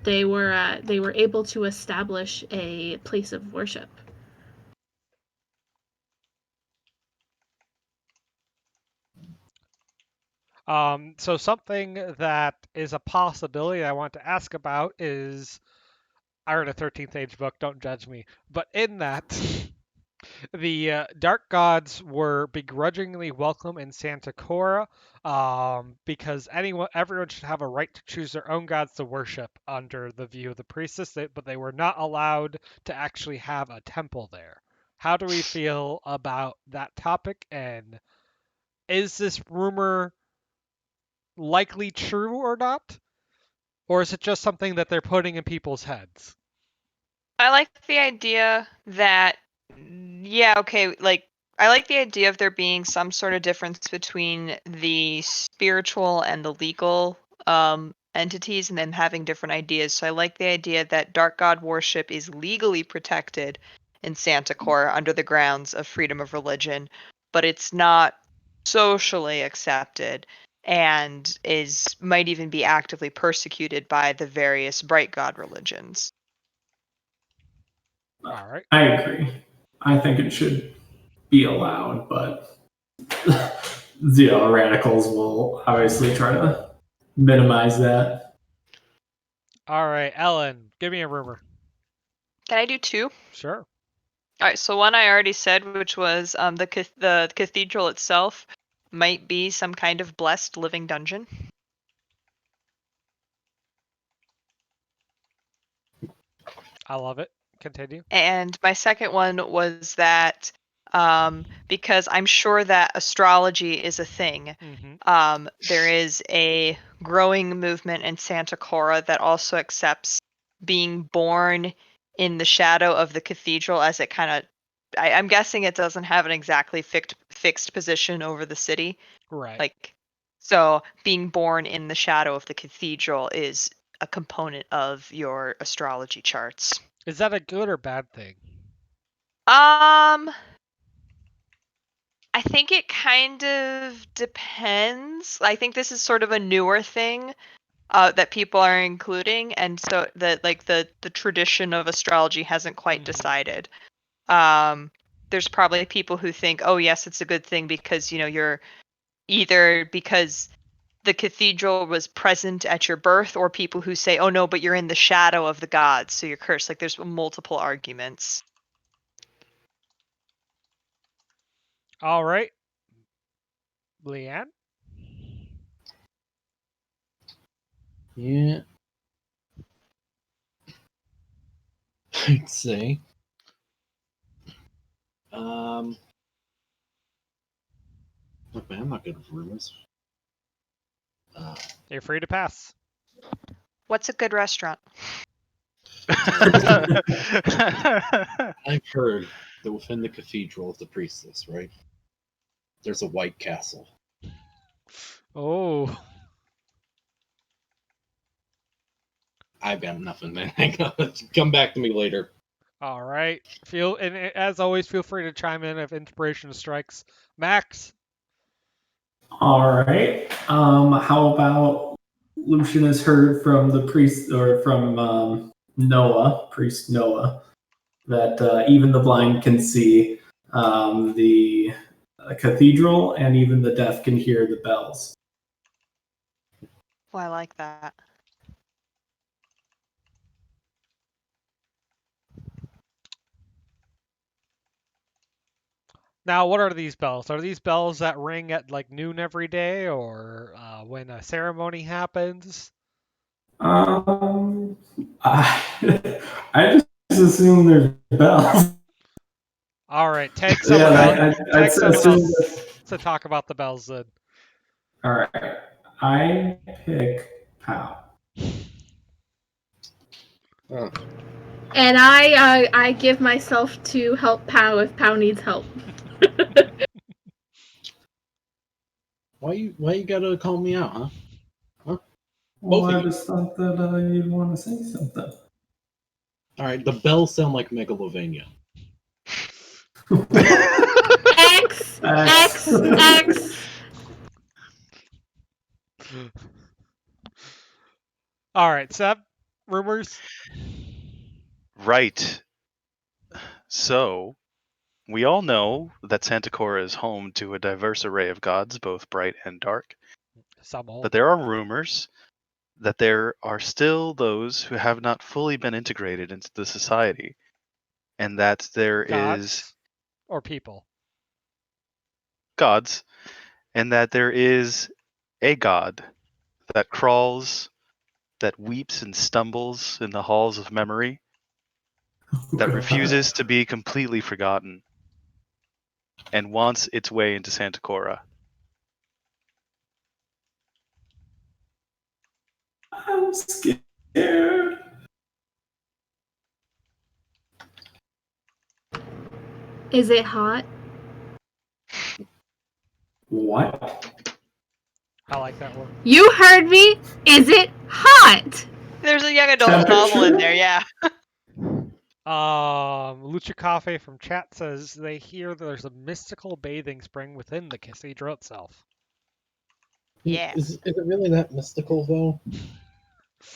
They were able to establish a place of worship. So something that is a possibility I want to ask about is, I read a 13th Age book, don't judge me, but in that, the Dark Gods were begrudgingly welcome in Santa Cora, because everyone should have a right to choose their own gods to worship under the view of the priestess, but they were not allowed to actually have a temple there. How do we feel about that topic, and is this rumor likely true or not? Or is it just something that they're putting in people's heads? I like the idea that, yeah, okay, like, I like the idea of there being some sort of difference between the spiritual and the legal entities and them having different ideas. So I like the idea that dark god worship is legally protected in Santa Cora under the grounds of freedom of religion, but it's not socially accepted and might even be actively persecuted by the various bright god religions. All right. I agree. I think it should be allowed, but radicals will obviously try to minimize that. All right, Ellen, give me a rumor. Can I do two? Sure. All right, so one I already said, which was the cathedral itself might be some kind of blessed living dungeon. I love it. Continue. And my second one was that because I'm sure that astrology is a thing, there is a growing movement in Santa Cora that also accepts being born in the shadow of the cathedral, as it kind of, I'm guessing it doesn't have an exactly fixed position over the city. Right. Like, so being born in the shadow of the cathedral is a component of your astrology charts. Is that a good or bad thing? I think it kind of depends. I think this is sort of a newer thing that people are including, and so that like the tradition of astrology hasn't quite decided. There's probably people who think, oh yes, it's a good thing because you're either because the cathedral was present at your birth, or people who say, oh no, but you're in the shadow of the gods, so you're cursed. Like there's multiple arguments. All right. Leanne? Yeah. I'd say. Look, man, I'm not good with rumors. You're free to pass. What's a good restaurant? I've heard that within the cathedral of the priestess, right, there's a White Castle. Oh. I've got nothing, man. Come back to me later. All right. As always, feel free to chime in if inspiration strikes. Max? All right. How about Lucian has heard from the priest, or from priest Noah, that even the blind can see the cathedral, and even the deaf can hear the bells. Oh, I like that. Now, what are these bells? Are these bells that ring at like noon every day, or when a ceremony happens? I, I just assume there's bells. All right, take Yeah, someone else. I'd Take someone assume else to talk about the bells then. All right, I pick Pow. Oh, And I give myself to help Pow if Pow needs help. why you gotta call me out, huh? Well, Both of I you. just thought that you'd want to say something. All right, the bells sound like Megalovania. X X X. All right, Seb, rumors? Right. So, we all know that Santa Cora is home to a diverse array of gods, both bright and dark. Some old. But there are rumors that there are still those who have not fully been integrated into the society, and that there gods is or people. gods, and that there is a god that crawls, that weeps and stumbles in the halls of memory, that refuses to be completely forgotten, and wants its way into Santa Cora. I'm scared. Is it hot? What? I like that word. You heard me. Is it hot? There's a young adult novel in there, yeah. Lucha Cafe from chat says they hear there's a mystical bathing spring within the cathedral itself. Yeah. Is it really that mystical though?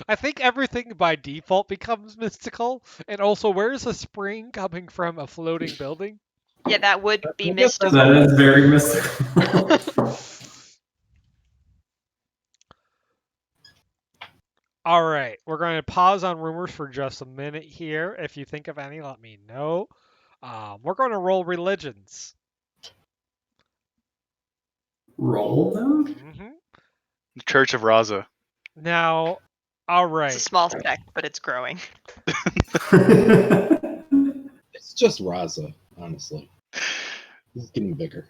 I think everything by default becomes mystical, and also where's the spring coming from? A floating building? Yeah, that would be I guess that's- mystical. That is very mystical. All right, we're going to pause on rumors for just a minute here. If you think of any, let me know. We're going to roll religions. Roll them? Mm-hmm. Church of Raza. Now, all It's a right. small speck, but it's growing. It's just Raza, honestly. He's getting bigger.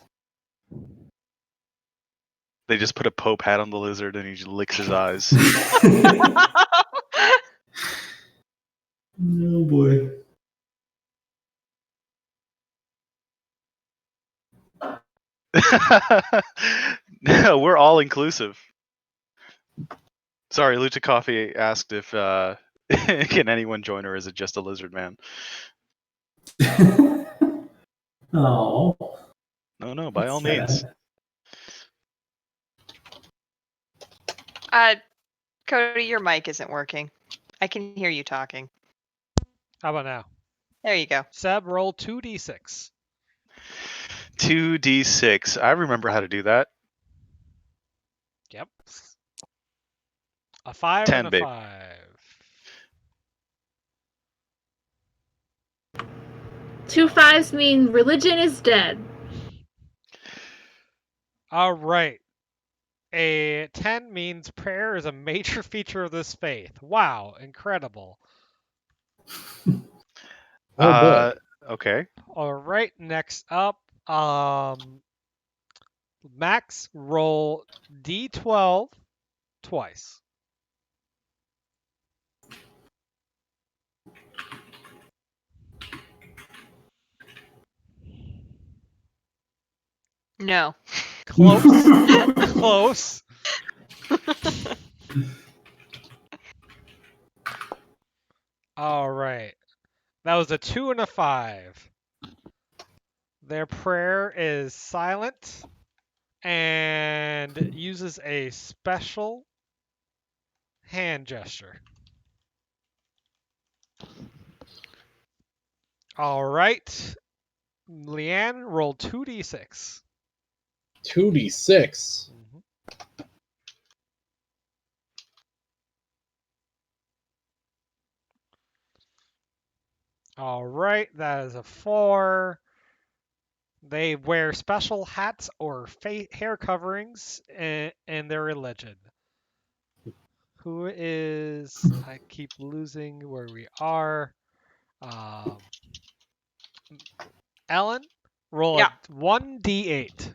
They just put a Pope hat on the lizard and he just licks his eyes. Oh boy. No, we're all inclusive. Sorry, Lucha Coffee asked if can anyone join or is it just a lizard man? Oh. No, by all Sad. means. Cody, your mic isn't working. I can hear you talking. How about now? There you go. Seb, roll 2d6. 2d6. I remember how to do that. Yep. A 5 10, and a babe. 5. 2 5s mean religion is dead. All right. A 10 means prayer is a major feature of this faith. Wow, incredible. Oh boy. Okay. All right, next up, Max, roll d12 twice. No. Close. Close. All right. That was a 2 and a 5. Their prayer is silent and uses a special hand gesture. All right. Leanne, roll 2d6. 2d6. All right, that is a 4. They wear special hats or hair coverings in their religion. Who is? I keep losing where we are. Ellen, roll Yeah. a 1d8.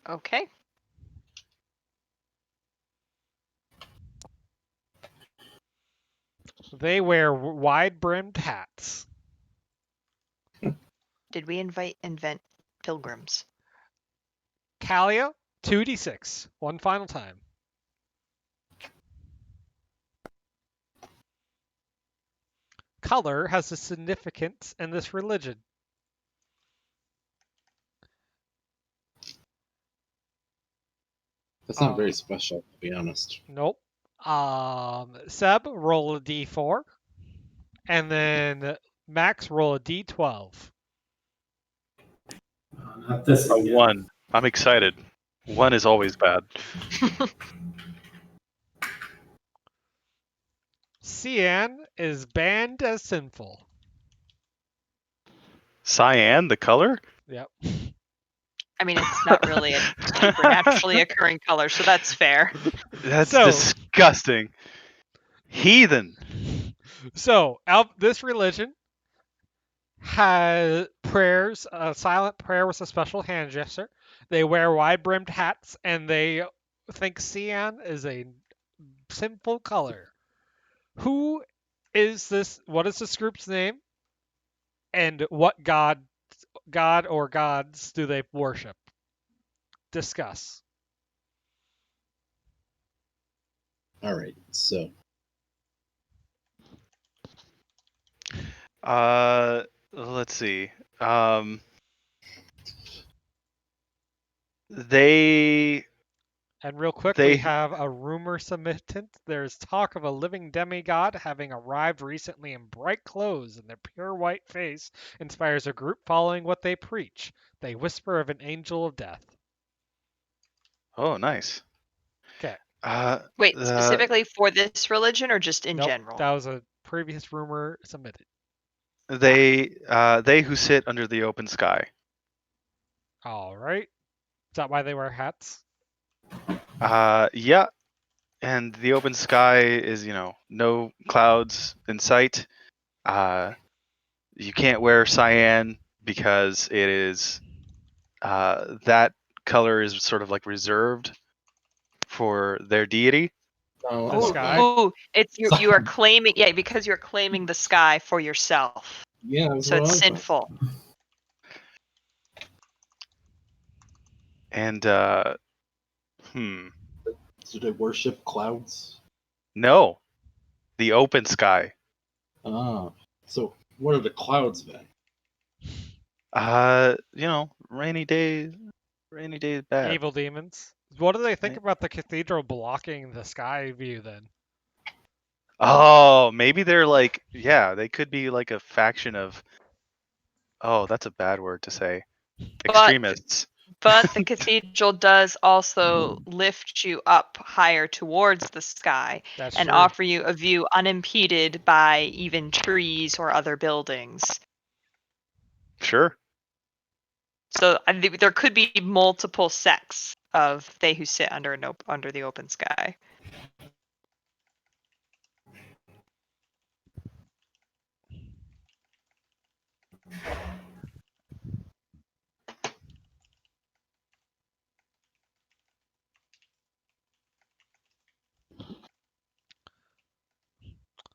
Okay. They wear wide-brimmed hats. Did we invent pilgrims? Kalia, 2d6. One final time. Color has a significance in this religion. That's not very special, to be honest. Nope. Seb, roll a d4. And then Max, roll a d12. Not this A again. 1. I'm excited. 1 is always bad. Cyan is banned as sinful. Cyan, the color? Yep. I mean, it's not really a supernaturally occurring color, so that's fair. That's So- disgusting. Heathen. So, this religion has prayers, a silent prayer with a special hand gesture. They wear wide-brimmed hats, and they think cyan is a sinful color. Who is this? What is this group's name? And what god or gods do they worship? Discuss. All right, so Let's see. They And real quick, we have a rumor submitted. There's talk of a living demigod having arrived recently in bright clothes, and their pure white face inspires a group following what they preach. They whisper of an angel of death. Oh, nice. Okay. Wait, specifically for this religion or just in Nope, general? that was a previous rumor submitted. They who sit under the open sky. All right. Is that why they wear hats? Yeah. And the open sky is, no clouds in sight. You can't wear cyan because it is that color is sort of like reserved for their deity. no, The sky? Ooh, it's you are claiming, yeah, because you're claiming the sky for yourself. Yeah, that's So what it's I thought. sinful. And Do they worship clouds? no, the open sky. Ah, so what are the clouds then? Rainy days bad. Evil demons. What do they think Right. about the cathedral blocking the sky view then? Oh, maybe they're like, they could be like a faction of. Oh, that's a bad word to say. Extremists. But the cathedral does also lift you up higher towards the sky That's and true. offer you a view unimpeded by even trees or other buildings. Sure. So I think there could be multiple sects of they who sit under the open sky.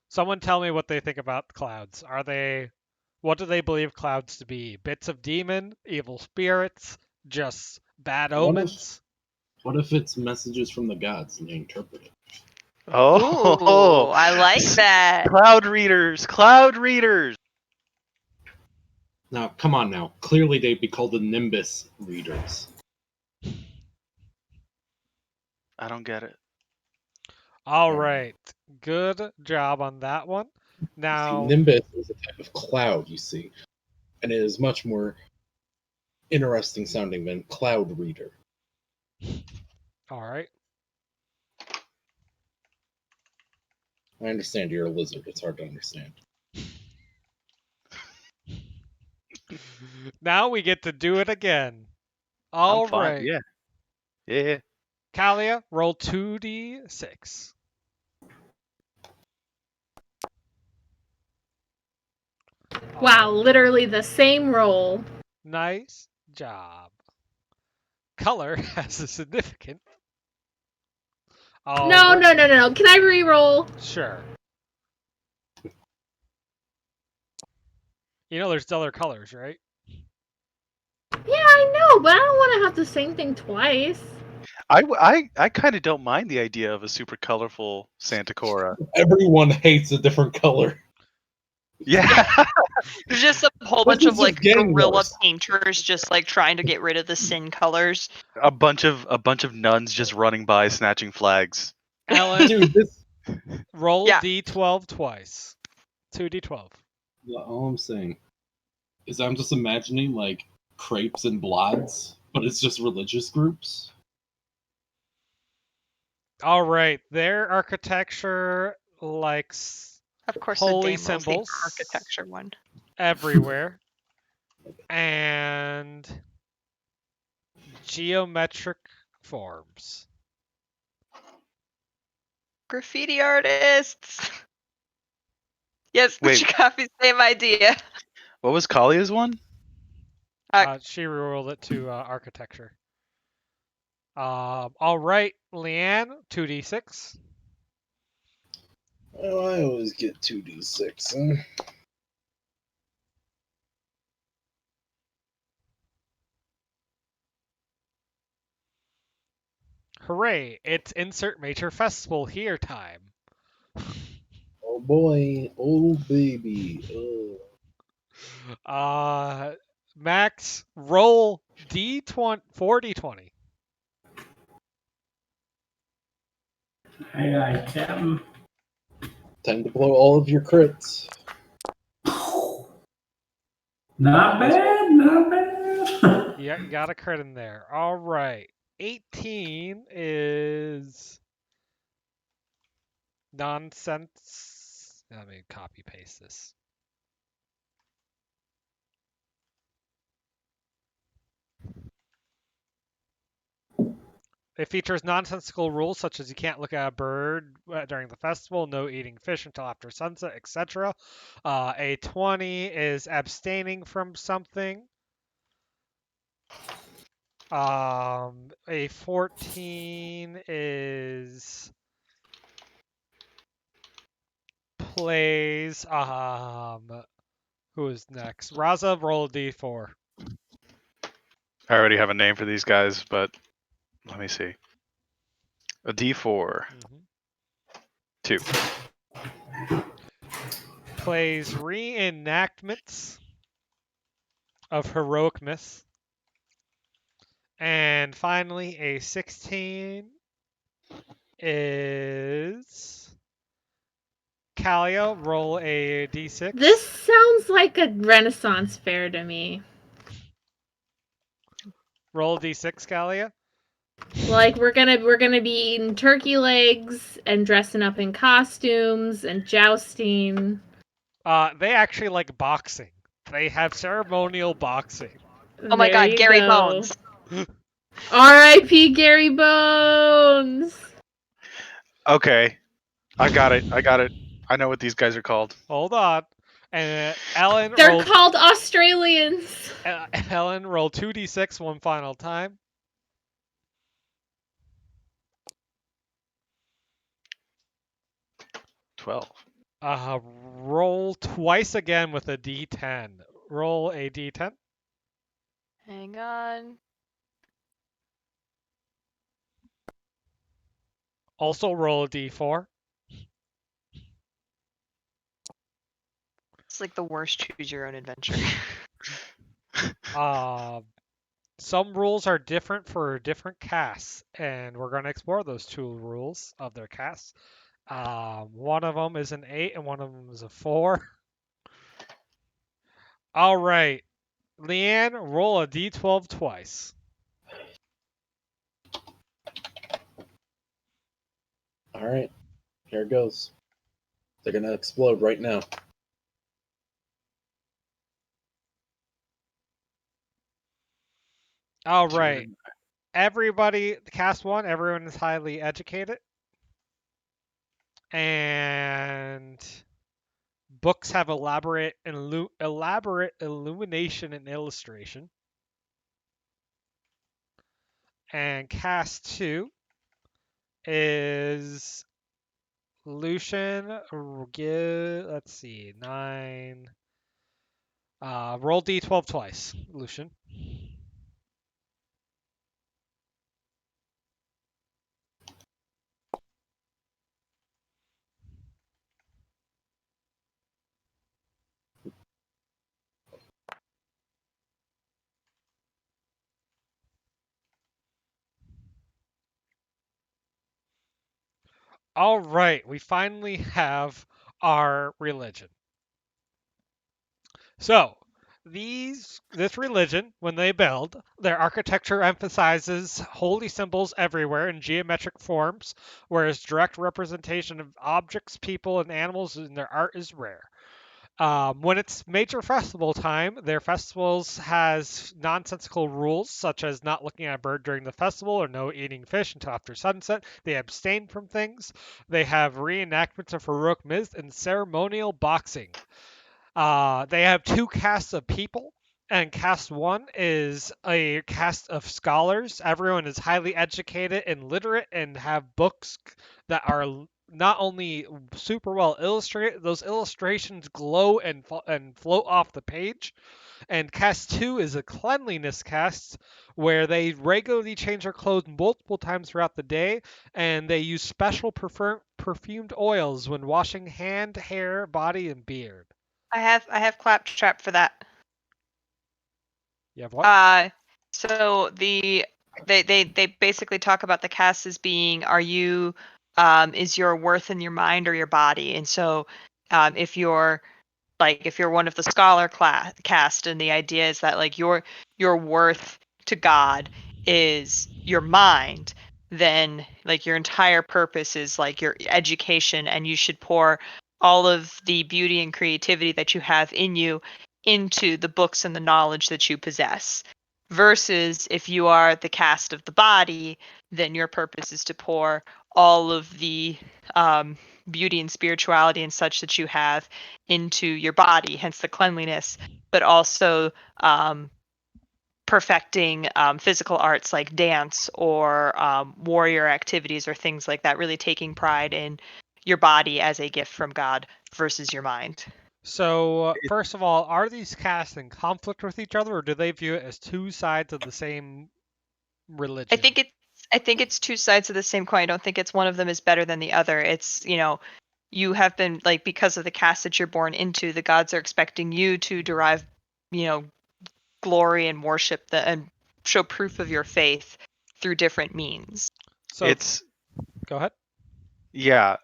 Someone tell me what they think about clouds. What do they believe clouds to be? Bits of demon, evil spirits, just bad omens? What if it's messages from the gods and they interpret it? Ooh, I like that. Cloud readers. Now, come on now. Clearly they'd be called the Nimbus readers. I don't get it. All right. Good job on that one. Now, Nimbus is a type of cloud, you see. And it is much more interesting sounding than cloud reader. all right. I understand you're a lizard. It's hard to understand. Now we get to do it again. I'm All fine. right. Yeah. Kalia, roll 2d6. Wow, literally the same roll. Nice job. Color has a significant. No. Can I re-roll? Sure. You know there's other colors, right? Yeah, I know, but I don't want to have the same thing twice. I kind of don't mind the idea of a super colorful Santa Cora. Everyone hates a different color. Yeah. There's just a whole But bunch of this is like gang guerrilla wars. painters just like trying to get rid of the sin colors. a bunch of nuns just running by snatching flags. Ellen, Dude, this roll Yeah. d12 twice. 2d12. all I'm saying is I'm just imagining like crepes and blods, but it's just religious groups. All right, their architecture likes Of course, holy the Dame Loves the symbols architecture one. everywhere and geometric forms. Graffiti artists. Yes, Wait. Chikafi's same idea. What was Kalia's one? She rolled it to architecture. All right, Leanne, 2d6. Oh, I always get 2d6. Huh? Hooray, it's insert major festival here time. Oh boy, oh baby. Max, roll d20, 4d20. Aye, aye, Captain. Time to blow all of your crits. Not bad, not bad. Yeah, you got a crit in there. All right. 18 is nonsense. Let me copy paste this. It features nonsensical rules such as you can't look at a bird during the festival, no eating fish until after sunset, etc. A 20 is abstaining from something. A 14 is plays. Who is next? Raza, roll a d4. I already have a name for these guys, but let me see. A D4. 2. Plays reenactments of heroic myths. And finally, a 16 is Kalia. Roll a d6. This sounds like a Renaissance fair to me. Roll a d6, Kalia. Like we're gonna be eating turkey legs and dressing up in costumes and jousting. They actually like boxing. They have ceremonial boxing. Oh my There god, you Gary go. Bones. R.I.P. Gary Bones. Okay. I got it. I know what these guys are called. Hold on. And Ellen They're rolled. called Australians. Ellen rolled 2d6 one final time. $12. Roll twice again with a d10. Roll a d10. Hang on. Also roll a d4. It's like the worst choose your own adventure. Some rules are different for different casts, and we're going to explore those two rules of their casts. One of them is an 8 and one of them is a 4. All right. Leanne, roll a d12 twice. All right, here it goes. They're gonna explode right now. All right. Everybody, cast 1, everyone is highly educated. And Books have elaborate illumination and illustration. And cast 2 is Lucian. Let's see, 9. Roll d12 twice, Lucian. All right, we finally have our religion. So, this religion, when they build, their architecture emphasizes holy symbols everywhere in geometric forms, whereas direct representation of objects, people, and animals in their art is rare. When it's major festival time, their festivals has nonsensical rules such as not looking at a bird during the festival or no eating fish until after sunset. They abstain from things. They have reenactments of heroic myths and ceremonial boxing. They have 2 castes of people, and caste 1 is a caste of scholars. Everyone is highly educated and literate and have books that are not only super well illustrated, those illustrations glow and float off the page. And caste 2 is a cleanliness caste where they regularly change their clothes multiple times throughout the day, and they use special perfumed oils when washing hand, hair, body, and beard. I have claptrap for that. You have what? So they basically talk about the cast as being, are you is your worth in your mind or your body? And so if you're one of the scholar cast, and the idea is that like your worth to God is your mind, then like your entire purpose is like your education, and you should pour all of the beauty and creativity that you have in you into the books and the knowledge that you possess. Versus if you are the cast of the body, then your purpose is to pour all of the beauty and spirituality and such that you have into your body, hence the cleanliness, but also perfecting physical arts like dance or warrior activities or things like that, really taking pride in your body as a gift from God versus your mind. So, first of all, are these casts in conflict with each other, or do they view it as 2 sides of the same religion? I think it's 2 sides of the same coin. I don't think it's one of them is better than the other. It's, you have been, like, because of the caste that you're born into, the gods are expecting you to derive, glory and worship and show proof of your faith through different means. So go ahead. Yeah,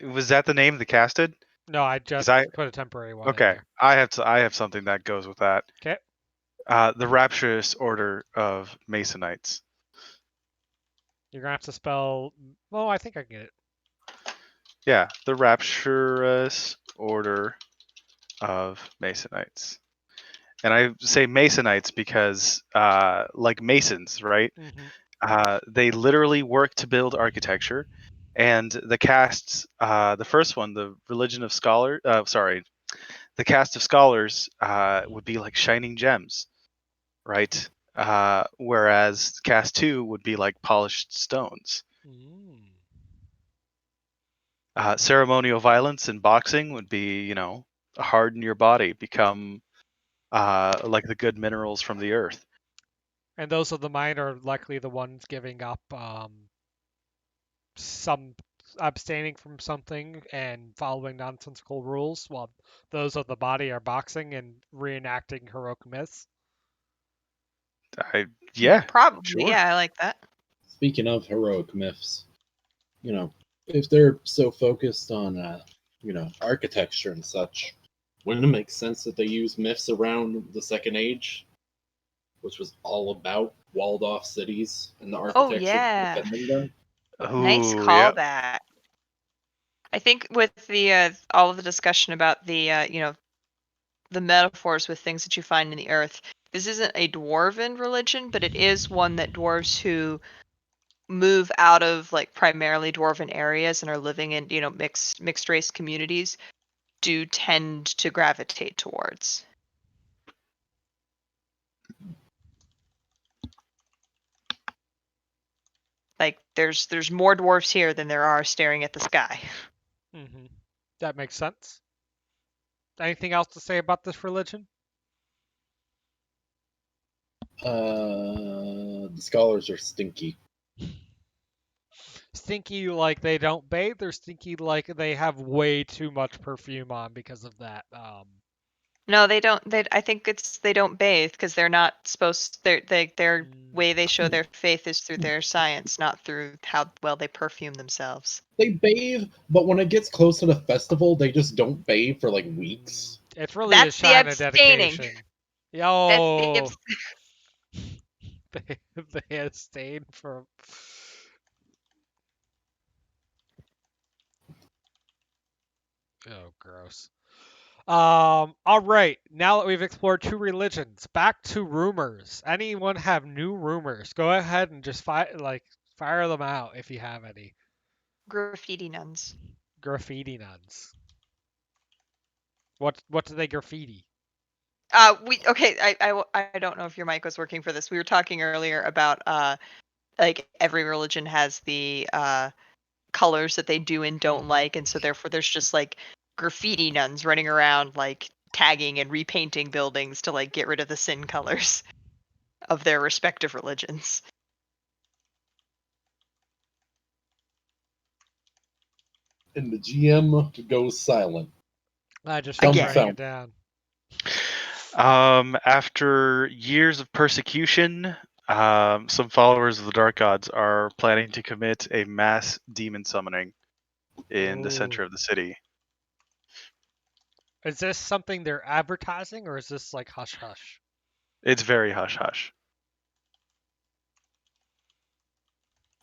was that the name, the casted? No, I just put a temporary one. Okay, in there. I have something that goes with that. Okay. The Rapturous Order of Masonites. You're gonna have to spell. Well, I think I get it. Yeah, the Rapturous Order of Masonites. And I say Masonites because, like Masons, right? Mm-hmm. They literally work to build architecture. And the casts, the first one, the Religion of Scholar, the cast of scholars would be like shining gems, right? Whereas cast 2 would be like polished stones. Ceremonial violence and boxing would be, harden your body, become like the good minerals from the earth. And those of the mind are likely the ones giving up some abstaining from something and following nonsensical rules, while those of the body are boxing and reenacting heroic myths. Probably, sure. yeah, I like that. Speaking of heroic myths, if they're so focused on, architecture and such, wouldn't it make sense that they use myths around the Second Age, which was all about walled-off cities and the architecture defending them? Nice callback. I think with the all of the discussion about the the metaphors with things that you find in the earth, this isn't a dwarven religion, but it is one that dwarves who move out of like primarily dwarven areas and are living in mixed race communities do tend to gravitate towards. Like there's more dwarfs here than there are staring at the sky. Mm-hmm. That makes sense. Anything else to say about this religion? The scholars are stinky. Stinky like they don't bathe, or stinky like they have way too much perfume on because of that? No, they don't. I think it's they don't bathe because they're not supposed. Their way they show their faith is through their science, not through how well they perfume themselves. They bathe, but when it gets close to the festival, they just don't bathe for like weeks. It's really That's a the sign of abstaining. dedication. That's the Yo, they abstain from. Oh, gross. All right. Now that we've explored 2 religions, back to rumors. Anyone have new rumors? Go ahead and just fire them out if you have any. graffiti nuns. Graffiti nuns. What do they graffiti? I don't know if your mic was working for this. We were talking earlier about like every religion has the colors that they do and don't like, and so therefore there's just like graffiti nuns running around like tagging and repainting buildings to like get rid of the sin colors of their respective religions. And the GM goes silent. I just Again. writing it down. After years of persecution, some followers of the Dark Gods are planning to commit a mass demon summoning in the center Ooh. of the city. Is this something they're advertising, or is this like hush hush? It's very hush hush.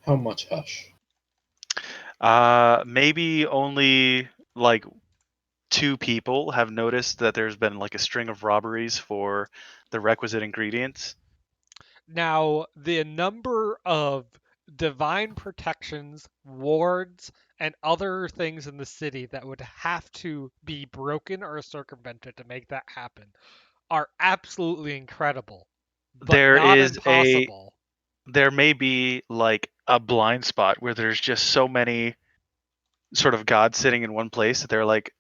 How much hush? Maybe only like 2 people have noticed that there's been like a string of robberies for the requisite ingredients. Now, the number of divine protections, wards, and other things in the city that would have to be broken or circumvented to make that happen are absolutely incredible, but There not is impossible. there may be like a blind spot where there's just so many sort of gods sitting in one place that they're like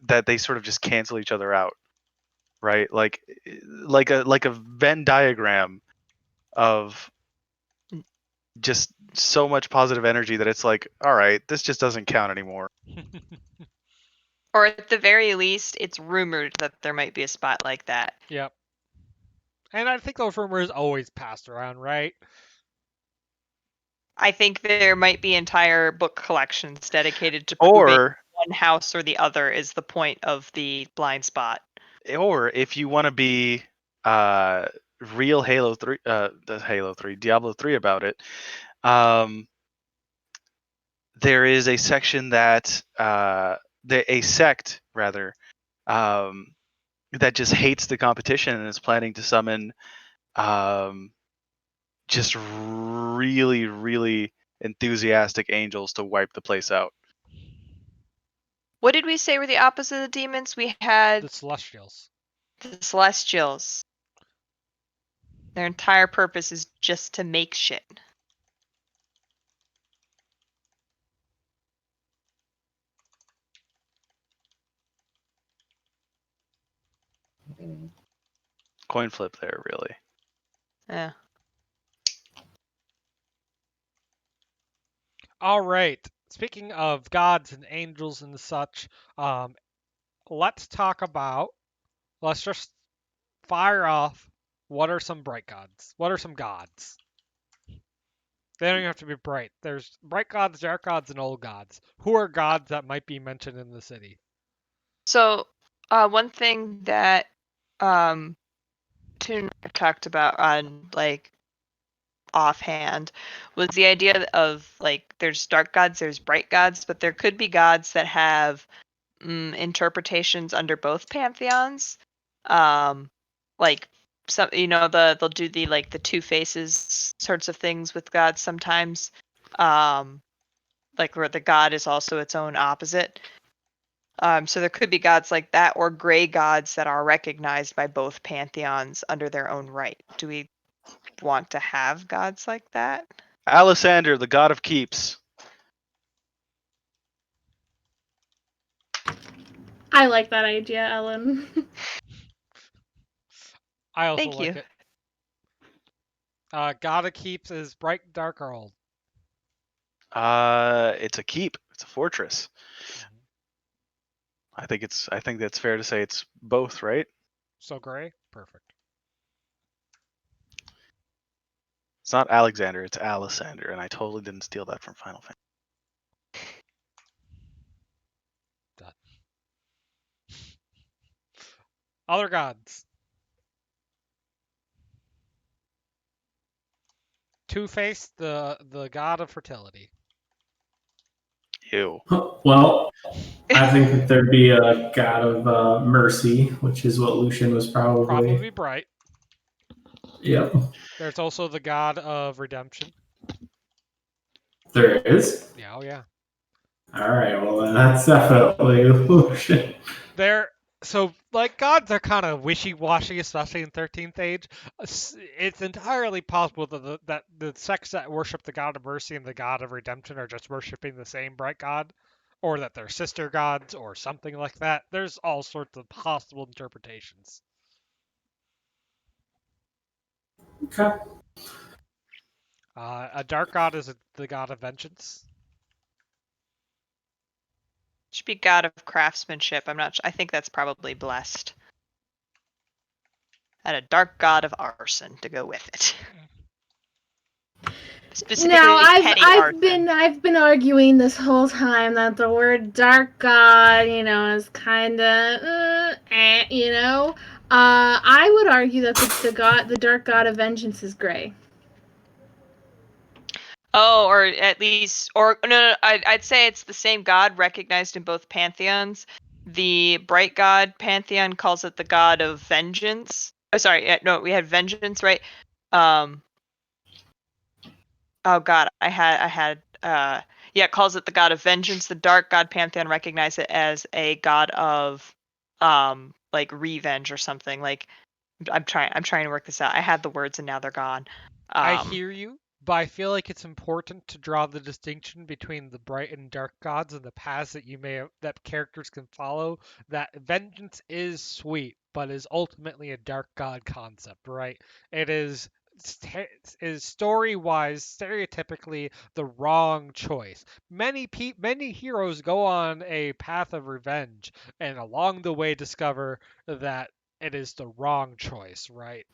that they sort of just cancel each other out, right? Like a Venn diagram of just so much positive energy that it's like, all right, this just doesn't count anymore. Or at the very least, it's rumored that there might be a spot like that. Yep. And I think those rumors always passed around, right? I think there might be entire book collections dedicated to proving one house or the other is the point of the blind spot. Or if you want to be real Halo 3, Diablo 3 about it, there is a section that a sect rather that just hates the competition and is planning to summon just really, really enthusiastic angels to wipe the place out. What did we say were the opposite of the demons? We had The Celestials. the Celestials. Their entire purpose is just to make shit. Coin flip there, really. Yeah. All right. Speaking of gods and angels and such, let's talk about. Let's just fire off. What are some bright gods? What are some gods? They don't even have to be bright. There's bright gods, dark gods, and old gods. Who are gods that might be mentioned in the city? So, one thing that Toon talked about on like offhand was the idea of like there's dark gods, there's bright gods, but there could be gods that have interpretations under both pantheons. Like some, they'll do the like the two faces sorts of things with gods sometimes. Like where the god is also its own opposite. So there could be gods like that, or gray gods that are recognized by both pantheons under their own right. Do we want to have gods like that? Alisander, the god of keeps. I like that idea, Ellen. I also Thank like you. it. God of keeps is bright, dark, or old. It's a keep. It's a fortress. I think that's fair to say it's both, right? So gray, perfect. It's not Alexander, it's Alisander, and I totally didn't steal that from Final Fantasy. Done. Other gods. Two-Face, the god of fertility. Ew. Well, I think that there'd be a god of mercy, which is what Lucian was probably. Probably bright. Yep. There's also the god of redemption. There is? Yeah, oh yeah. Alright, well then that's definitely Lucian. So like gods are kind of wishy-washy, especially in 13th Age. It's entirely possible that the sects that worship the god of mercy and the god of redemption are just worshiping the same bright god, or that they're sister gods or something like that. There's all sorts of possible interpretations. Okay. A dark god is the god of vengeance. Should be god of craftsmanship. I'm not. I think that's probably blessed. And a dark god of arson to go with it. Specifically, Now petty arson. I've been arguing this whole time that the word dark god, is kind of, I would argue that the dark god of vengeance is gray. Oh, or at least, or no, I'd say it's the same god recognized in both pantheons. The bright god pantheon calls it the god of vengeance. Oh, sorry, no, we had vengeance, right? Oh god, it calls it the god of vengeance. The dark god pantheon recognizes it as a god of like revenge or something. Like I'm trying to work this out. I had the words and now they're gone. I hear you, but I feel like it's important to draw the distinction between the bright and dark gods and the paths that characters can follow. That vengeance is sweet, but is ultimately a dark god concept, right? It is story-wise stereotypically the wrong choice. Many heroes go on a path of revenge and along the way discover that it is the wrong choice, right?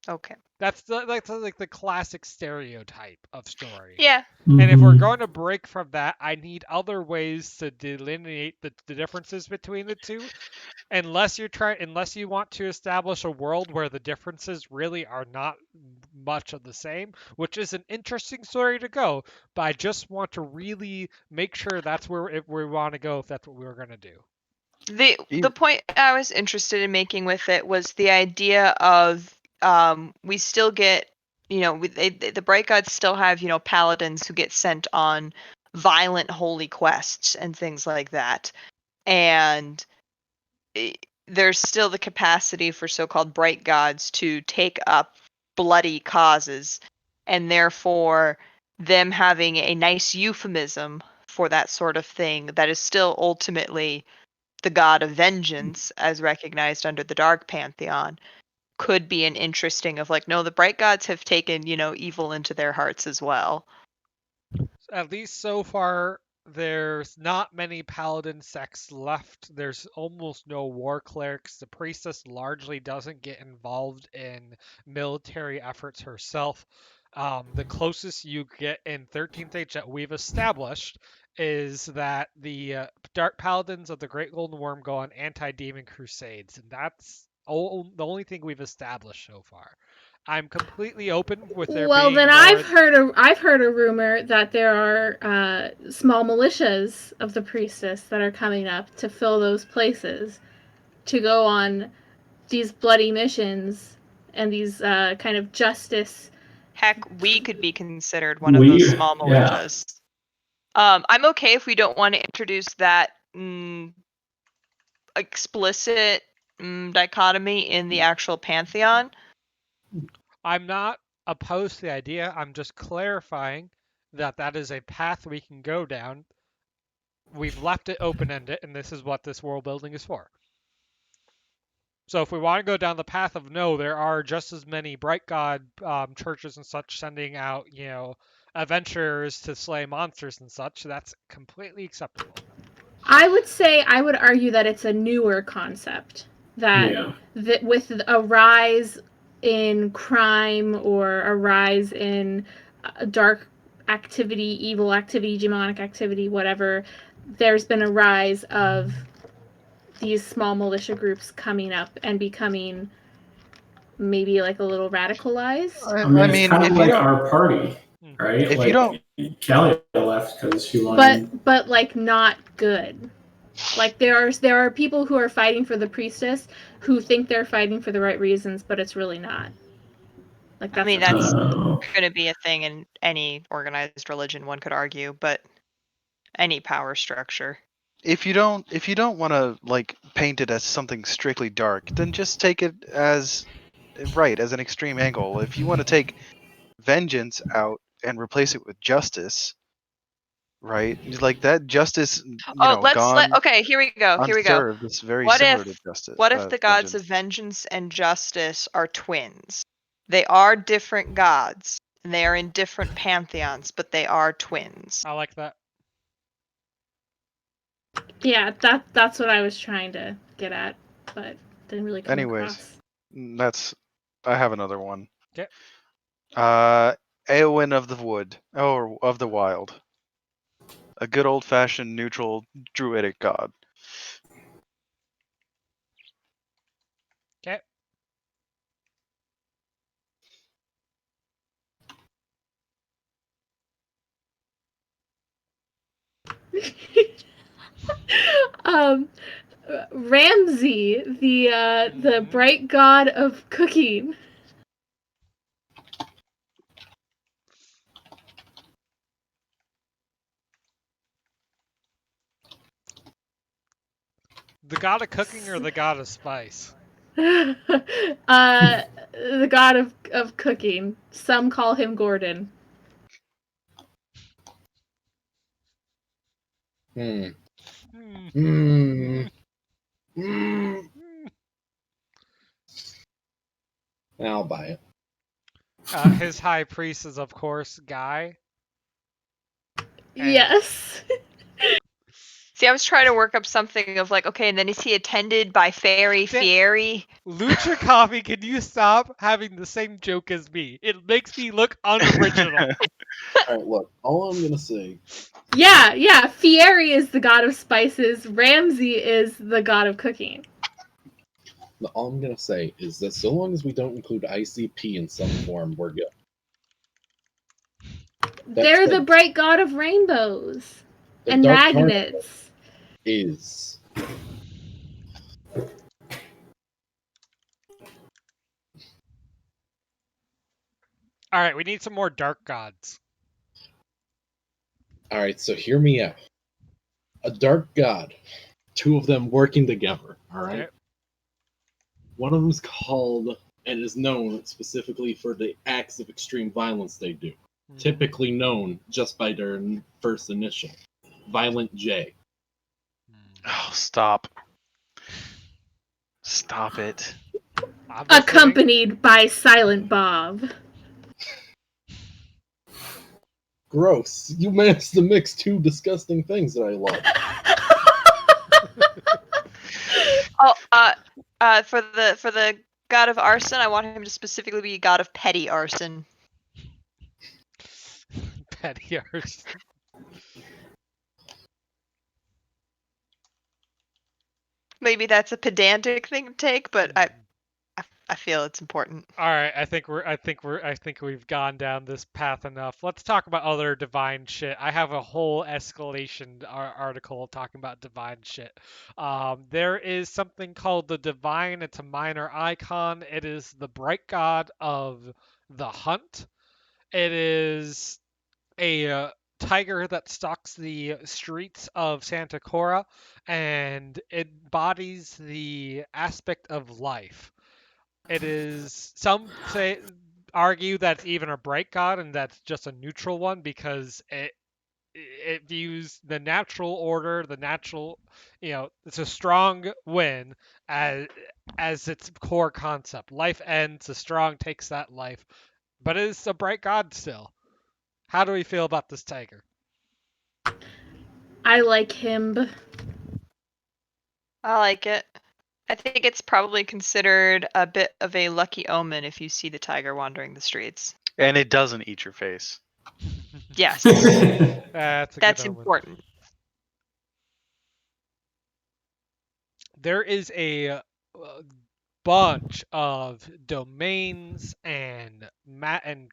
Okay. That's like the classic stereotype of story. Yeah. And if we're going to break from that, I need other ways to delineate the differences between the two. Unless you want to establish a world where the differences really are not much of the same, which is an interesting story to go, but I just want to really make sure that's where we want to go if that's what we were going to do. The point I was interested in making with it was the idea of we still get, the bright gods still have, paladins who get sent on violent holy quests and things like that. And there's still the capacity for so-called bright gods to take up bloody causes, and therefore them having a nice euphemism for that sort of thing that is still ultimately the god of vengeance as recognized under the dark pantheon could be an interesting of like, no, the bright gods have taken, evil into their hearts as well. At least so far, there's not many paladin sects left. There's almost no war clerics. The priestess largely doesn't get involved in military efforts herself. The closest you get in 13th Age that we've established is that the Dark Paladins of the Great Golden Worm go on anti-demon crusades, and that's the only thing we've established so far. I'm completely open with there well, being then more... I've heard a rumor that there are small militias of the priestess that are coming up to fill those places, to go on these bloody missions and these kind of justice. Heck, we could be considered one of those small militias. I'm okay if we don't want to introduce that explicit dichotomy in the actual pantheon. I'm not opposed to the idea. I'm just clarifying that that is a path we can go down. We've left it open-ended, and this is what this world building is for. So if we want to go down the path of no, there are just as many bright god churches and such sending out, adventurers to slay monsters and such, that's completely acceptable. I would argue that it's a newer concept. That with a rise in crime or a rise in dark activity, evil activity, demonic activity, whatever, there's been a rise of these small militia groups coming up and becoming maybe like a little radicalized. I mean it's kind of like our party, right? If you don't, Kelly left because she wanted. But like not good. Like there are people who are fighting for the priestess who think they're fighting for the right reasons, but it's really not. Like that's going to be a thing in any organized religion, one could argue, but any power structure. If you don't want to like paint it as something strictly dark, then just take it as an extreme angle. If you want to take vengeance out and replace it with justice, right? Like that justice, okay, here we go. It's very similar to justice. What if the gods of vengeance and justice are twins? They are different gods, and they are in different pantheons, but they are twins. I like that. Yeah, that's what I was trying to get at, but didn't really come across. I have another one. Okay. Eowyn of the Wood, or of the Wild. A good old-fashioned neutral druidic god. Okay. Ramsey, the bright god of cooking. The god of cooking or the god of spice? The god of cooking. Some call him Gordon. I'll buy it. His high priest is, of course, Guy. Yes. See, I was trying to work up something of like, okay, and then is he attended by Fieri? Lucha Coffee, can you stop having the same joke as me? It makes me look unoriginal. Alright, look, all I'm gonna say. Yeah, Fieri is the god of spices, Ramsey is the god of cooking. All I'm gonna say is that so long as we don't include ICP in some form, we're good. They're the bright god of rainbows and magnets. Is Alright, we need some more dark gods. Alright, so hear me out. A dark god. Two of them working together, alright? Okay. One of them is called and is known specifically for the acts of extreme violence they do. Typically known just by their first initial. Violent J. Oh, stop. Stop it. Accompanied by Silent Bob. Gross. You managed to mix two disgusting things that I love. For the god of arson, I want him to specifically be god of petty arson. Petty arson. Maybe that's a pedantic thing to take, but I feel it's important. All right, I think we've gone down this path enough. Let's talk about other divine shit. I have a whole escalation article talking about divine shit. There is something called the divine. It's a minor icon. It is the bright god of the hunt. It is a tiger that stalks the streets of Santa Cora, and it embodies the aspect of life. It is, some say, argue that it's even a bright god and that's just a neutral one because it views the natural order, the natural, it's a strong win as its core concept. Life ends, the strong takes that life, but it's a bright god still. How do we feel about this tiger? I like him. I like it. I think it's probably considered a bit of a lucky omen if you see the tiger wandering the streets. And it doesn't eat your face. Yes, That's a that's good omen. important. There is a bunch of domains and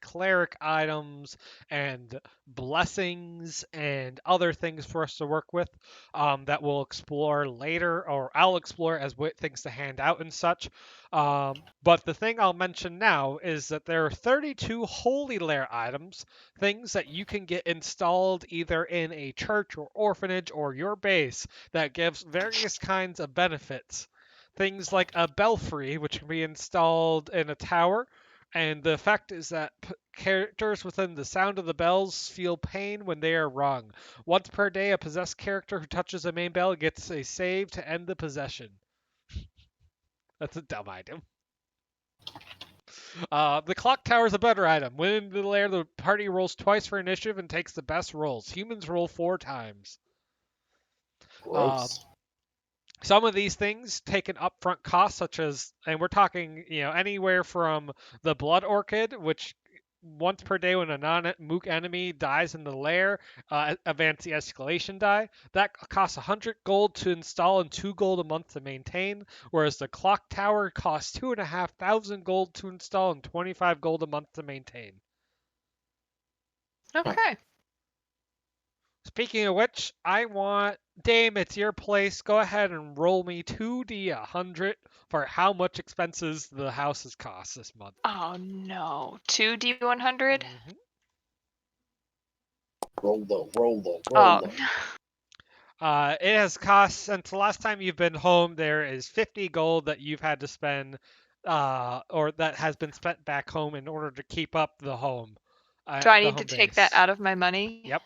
cleric items and blessings and other things for us to work with that we'll explore later, or I'll explore as things to hand out and such. But the thing I'll mention now is that there are 32 holy lair items, things that you can get installed either in a church or orphanage or your base, that gives various kinds of benefits. Things like a belfry, which can be installed in a tower, and the effect is that characters within the sound of the bells feel pain when they are rung. Once per day, a possessed character who touches the main bell gets a save to end the possession. That's a dumb item. The clock tower is a better item. When in the lair, the party rolls twice for initiative and takes the best rolls. Humans roll 4 times. Gross. Some of these things take an upfront cost, such as, and we're talking, anywhere from the Blood Orchid, which once per day when a non-mook enemy dies in the lair, advance the escalation die. That costs 100 gold to install and 2 gold a month to maintain, whereas the Clock Tower costs 2,500 gold to install and 25 gold a month to maintain. Okay. Speaking of which, I want Dame, it's your place. Go ahead and roll me 2d100 for how much expenses the house has cost this month. Oh no. 2d100? Roll Oh. It has cost, since the last time you've been home, there is 50 gold that you've had to spend, or that has been spent back home in order to keep up the home. Do I the need to home take base. that out of my money? Yep.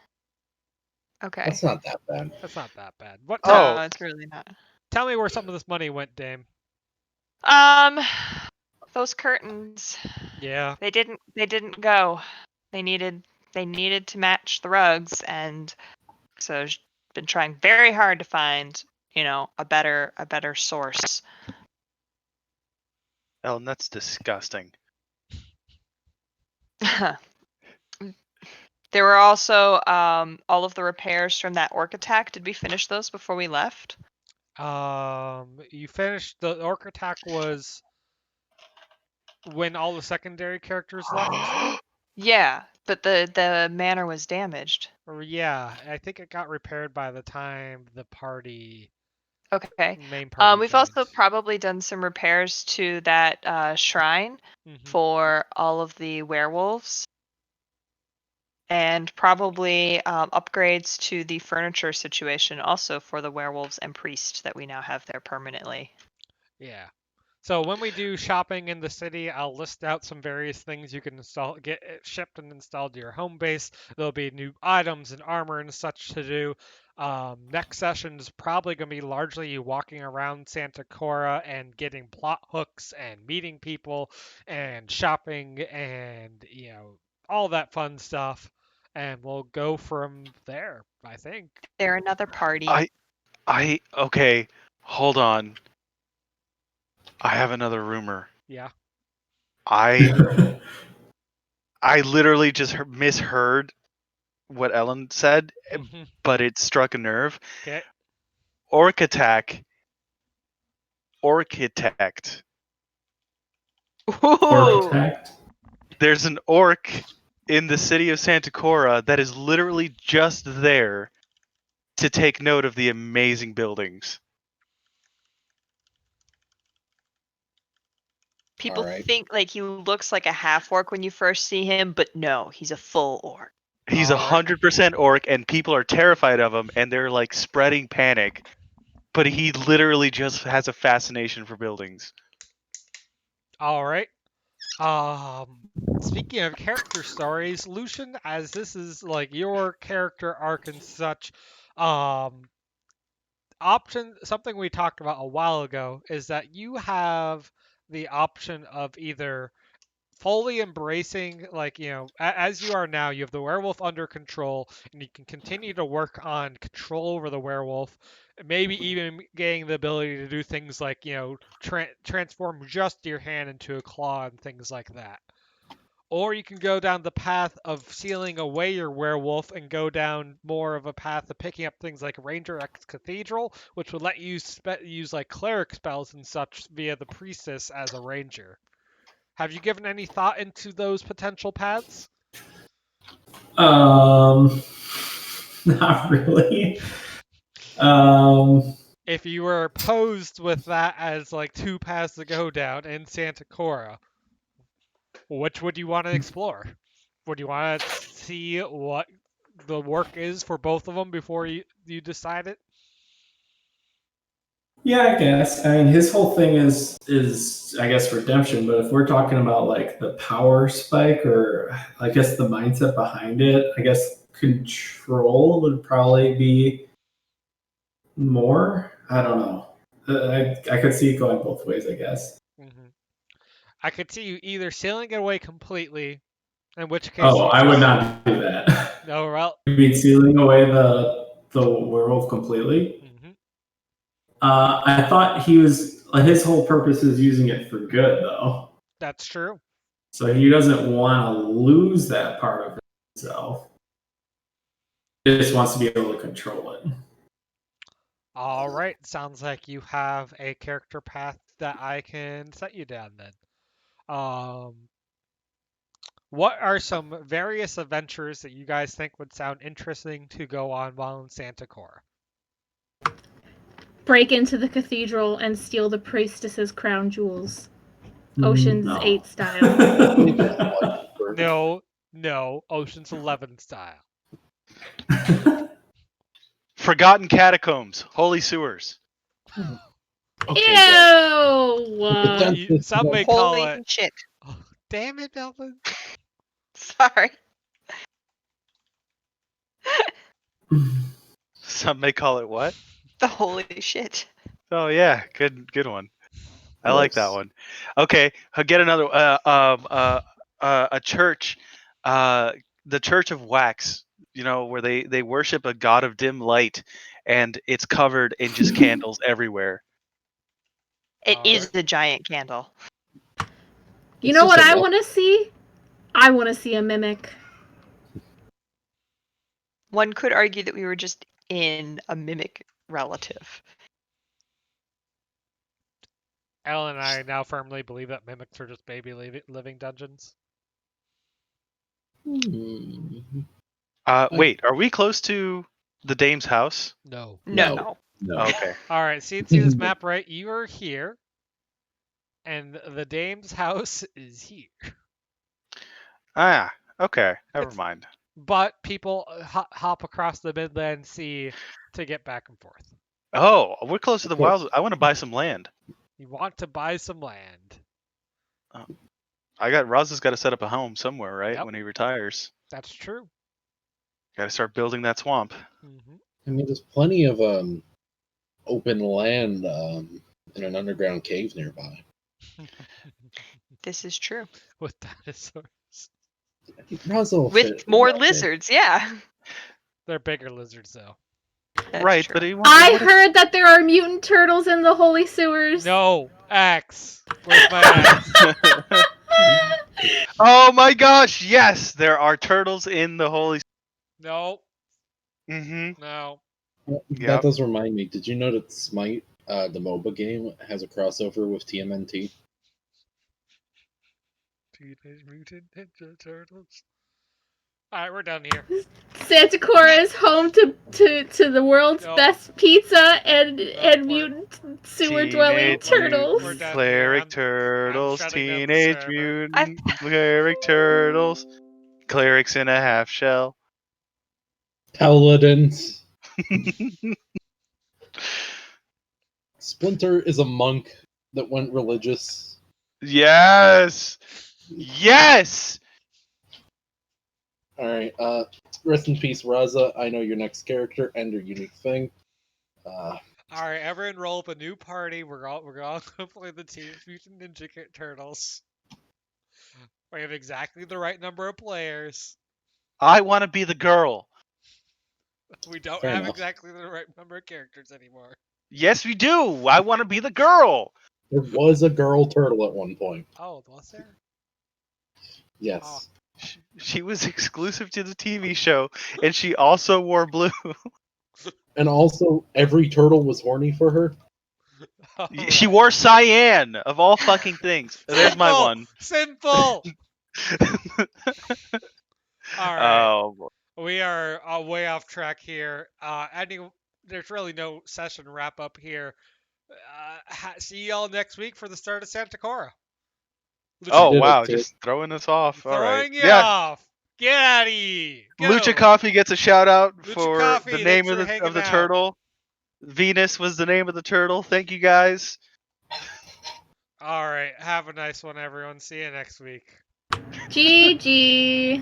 Okay. That's not that bad. That's not that bad. What? No, it's really not. Tell me where some of this money went, Dame. Those curtains. Yeah. They didn't go. They needed to match the rugs, and so I've been trying very hard to find, a better source. Ellen, that's disgusting. There were also all of the repairs from that orc attack. Did we finish those before we left? You finished, the orc attack was when all the secondary characters left? Yeah, but the manor was damaged. Or yeah, I think it got repaired by the time the party, Okay. main party We've joined. also probably done some repairs to that shrine for all of the werewolves. And probably upgrades to the furniture situation also for the werewolves and priest that we now have there permanently. Yeah. So when we do shopping in the city, I'll list out some various things you can get shipped and installed to your home base. There'll be new items and armor and such to do. Next session is probably going to be largely you walking around Santa Cora and getting plot hooks and meeting people and shopping and, all that fun stuff. And we'll go from there, I think. They're another party. Okay, hold on. I have another rumor. Yeah. I literally just misheard what Ellen said, but it struck a nerve. Okay. Architect. Architect. There's an orc in the city of Santa Cora that is literally just there to take note of the amazing buildings. People think like he looks like a half orc when you first see him, but no, he's a full orc. He's Alright. 100% orc, and people are terrified of him, and they're like spreading panic. But he literally just has a fascination for buildings. All right. Speaking of character stories, Lucian, as this is like your character arc and such, something we talked about a while ago is that you have the option of either fully embracing, like, as you are now, you have the werewolf under control, and you can continue to work on control over the werewolf, maybe even getting the ability to do things like, transform just your hand into a claw and things like that. Or you can go down the path of sealing away your werewolf and go down more of a path of picking up things like Ranger X Cathedral, which would let you use like cleric spells and such via the priestess as a ranger. Have you given any thought into those potential paths? Not really. If you were posed with that as like two paths to go down in Santa Cora, which would you want to explore? Would you want to see what the work is for both of them before you decide it? Yeah, I guess. I mean, his whole thing is I guess redemption. But if we're talking about like the power spike, or I guess the mindset behind it, I guess control would probably be more. I don't know. I could see it going both ways, I guess. Mm-hmm. I could see you either sealing it away completely, in which case. Oh, I would not do that. No, well. You mean sealing away the werewolf completely? Mm-hmm. I thought his whole purpose is using it for good, though. That's true. So he doesn't want to lose that part of himself. He just wants to be able to control it. All right. Sounds like you have a character path that I can set you down then. What are some various adventures that you guys think would sound interesting to go on while in Santa Cora? Break into the cathedral and steal the priestess's crown jewels. Ocean's 8 style. No, Ocean's 11 style. Forgotten catacombs, holy sewers. Okay, ew! Some may call Holy it. shit. Oh, damn it, Melvin. Sorry. Some may call it what? The holy shit. Oh yeah, good one. I like that one. Okay, I'll get another. A church, the Church of Wax. Where they worship a god of dim light, and it's covered in just candles everywhere. It is the giant candle. You know what I want to see? I want to see a mimic. One could argue that we were just in a mimic relative. Ellen and I now firmly believe that mimics are just baby living dungeons. Wait, are we close to the dame's house? No. No. Okay. All right, see this map, right? You are here, and the dame's house is here. Ah, okay. Never mind. But people hop across the Midland Sea to get back and forth. Oh, we're close to the wilds. I want to buy some land. You want to buy some land. Roz has got to set up a home somewhere, right? Yep. When he retires. That's true. Got to start building that swamp. Mm-hmm. I mean, there's plenty of open land in an underground cave nearby. This is true. With dinosaurs. With more lizards, yeah. They're bigger lizards, though. That's right, true. but I heard that there are mutant turtles in the holy sewers. No, axe. Where's my axe? Oh my gosh, yes, there are turtles in the holy. No. Mm-hmm. No. That does remind me. Did you know that Smite, the MOBA game, has a crossover with TMNT? Teenage Mutant Ninja Turtles. All right, we're done here. Santa Cora is home to the world's best pizza and mutant sewer dwelling turtles. Cleric turtles, teenage mutant cleric turtles, clerics in a half shell. Paladins. Splinter is a monk that went religious. Yes. Yes. Alright, rest in peace, Raza. I know your next character and your unique thing. All right, everyone roll up a new party. We're all gonna play the Teenage Mutant Ninja Turtles. We have exactly the right number of players. I want to be the girl. We don't Fair have enough. exactly the right number of characters anymore. Yes, we do. I want to be the girl. There was a girl turtle at one point. Oh, was there? Yes. Oh. She was exclusive to the TV show, and she also wore blue. And also, every turtle was horny for her. All She right. wore cyan, of all fucking things. There's my Sinful! one. Sinful! All right. Oh, We are way off track here. There's really no session wrap up here. See y'all next week for the start of Santa Cora. oh did it, wow, too. just throwing us off. All right. Throwing you Yeah. off. Get out of here. Go. Lucha Coffee gets a shout out Lucha for Coffee, the thanks name for of hanging the out. turtle. Venus was the name of the turtle. Thank you guys. All right. Have a nice one, everyone. See you next week. GG.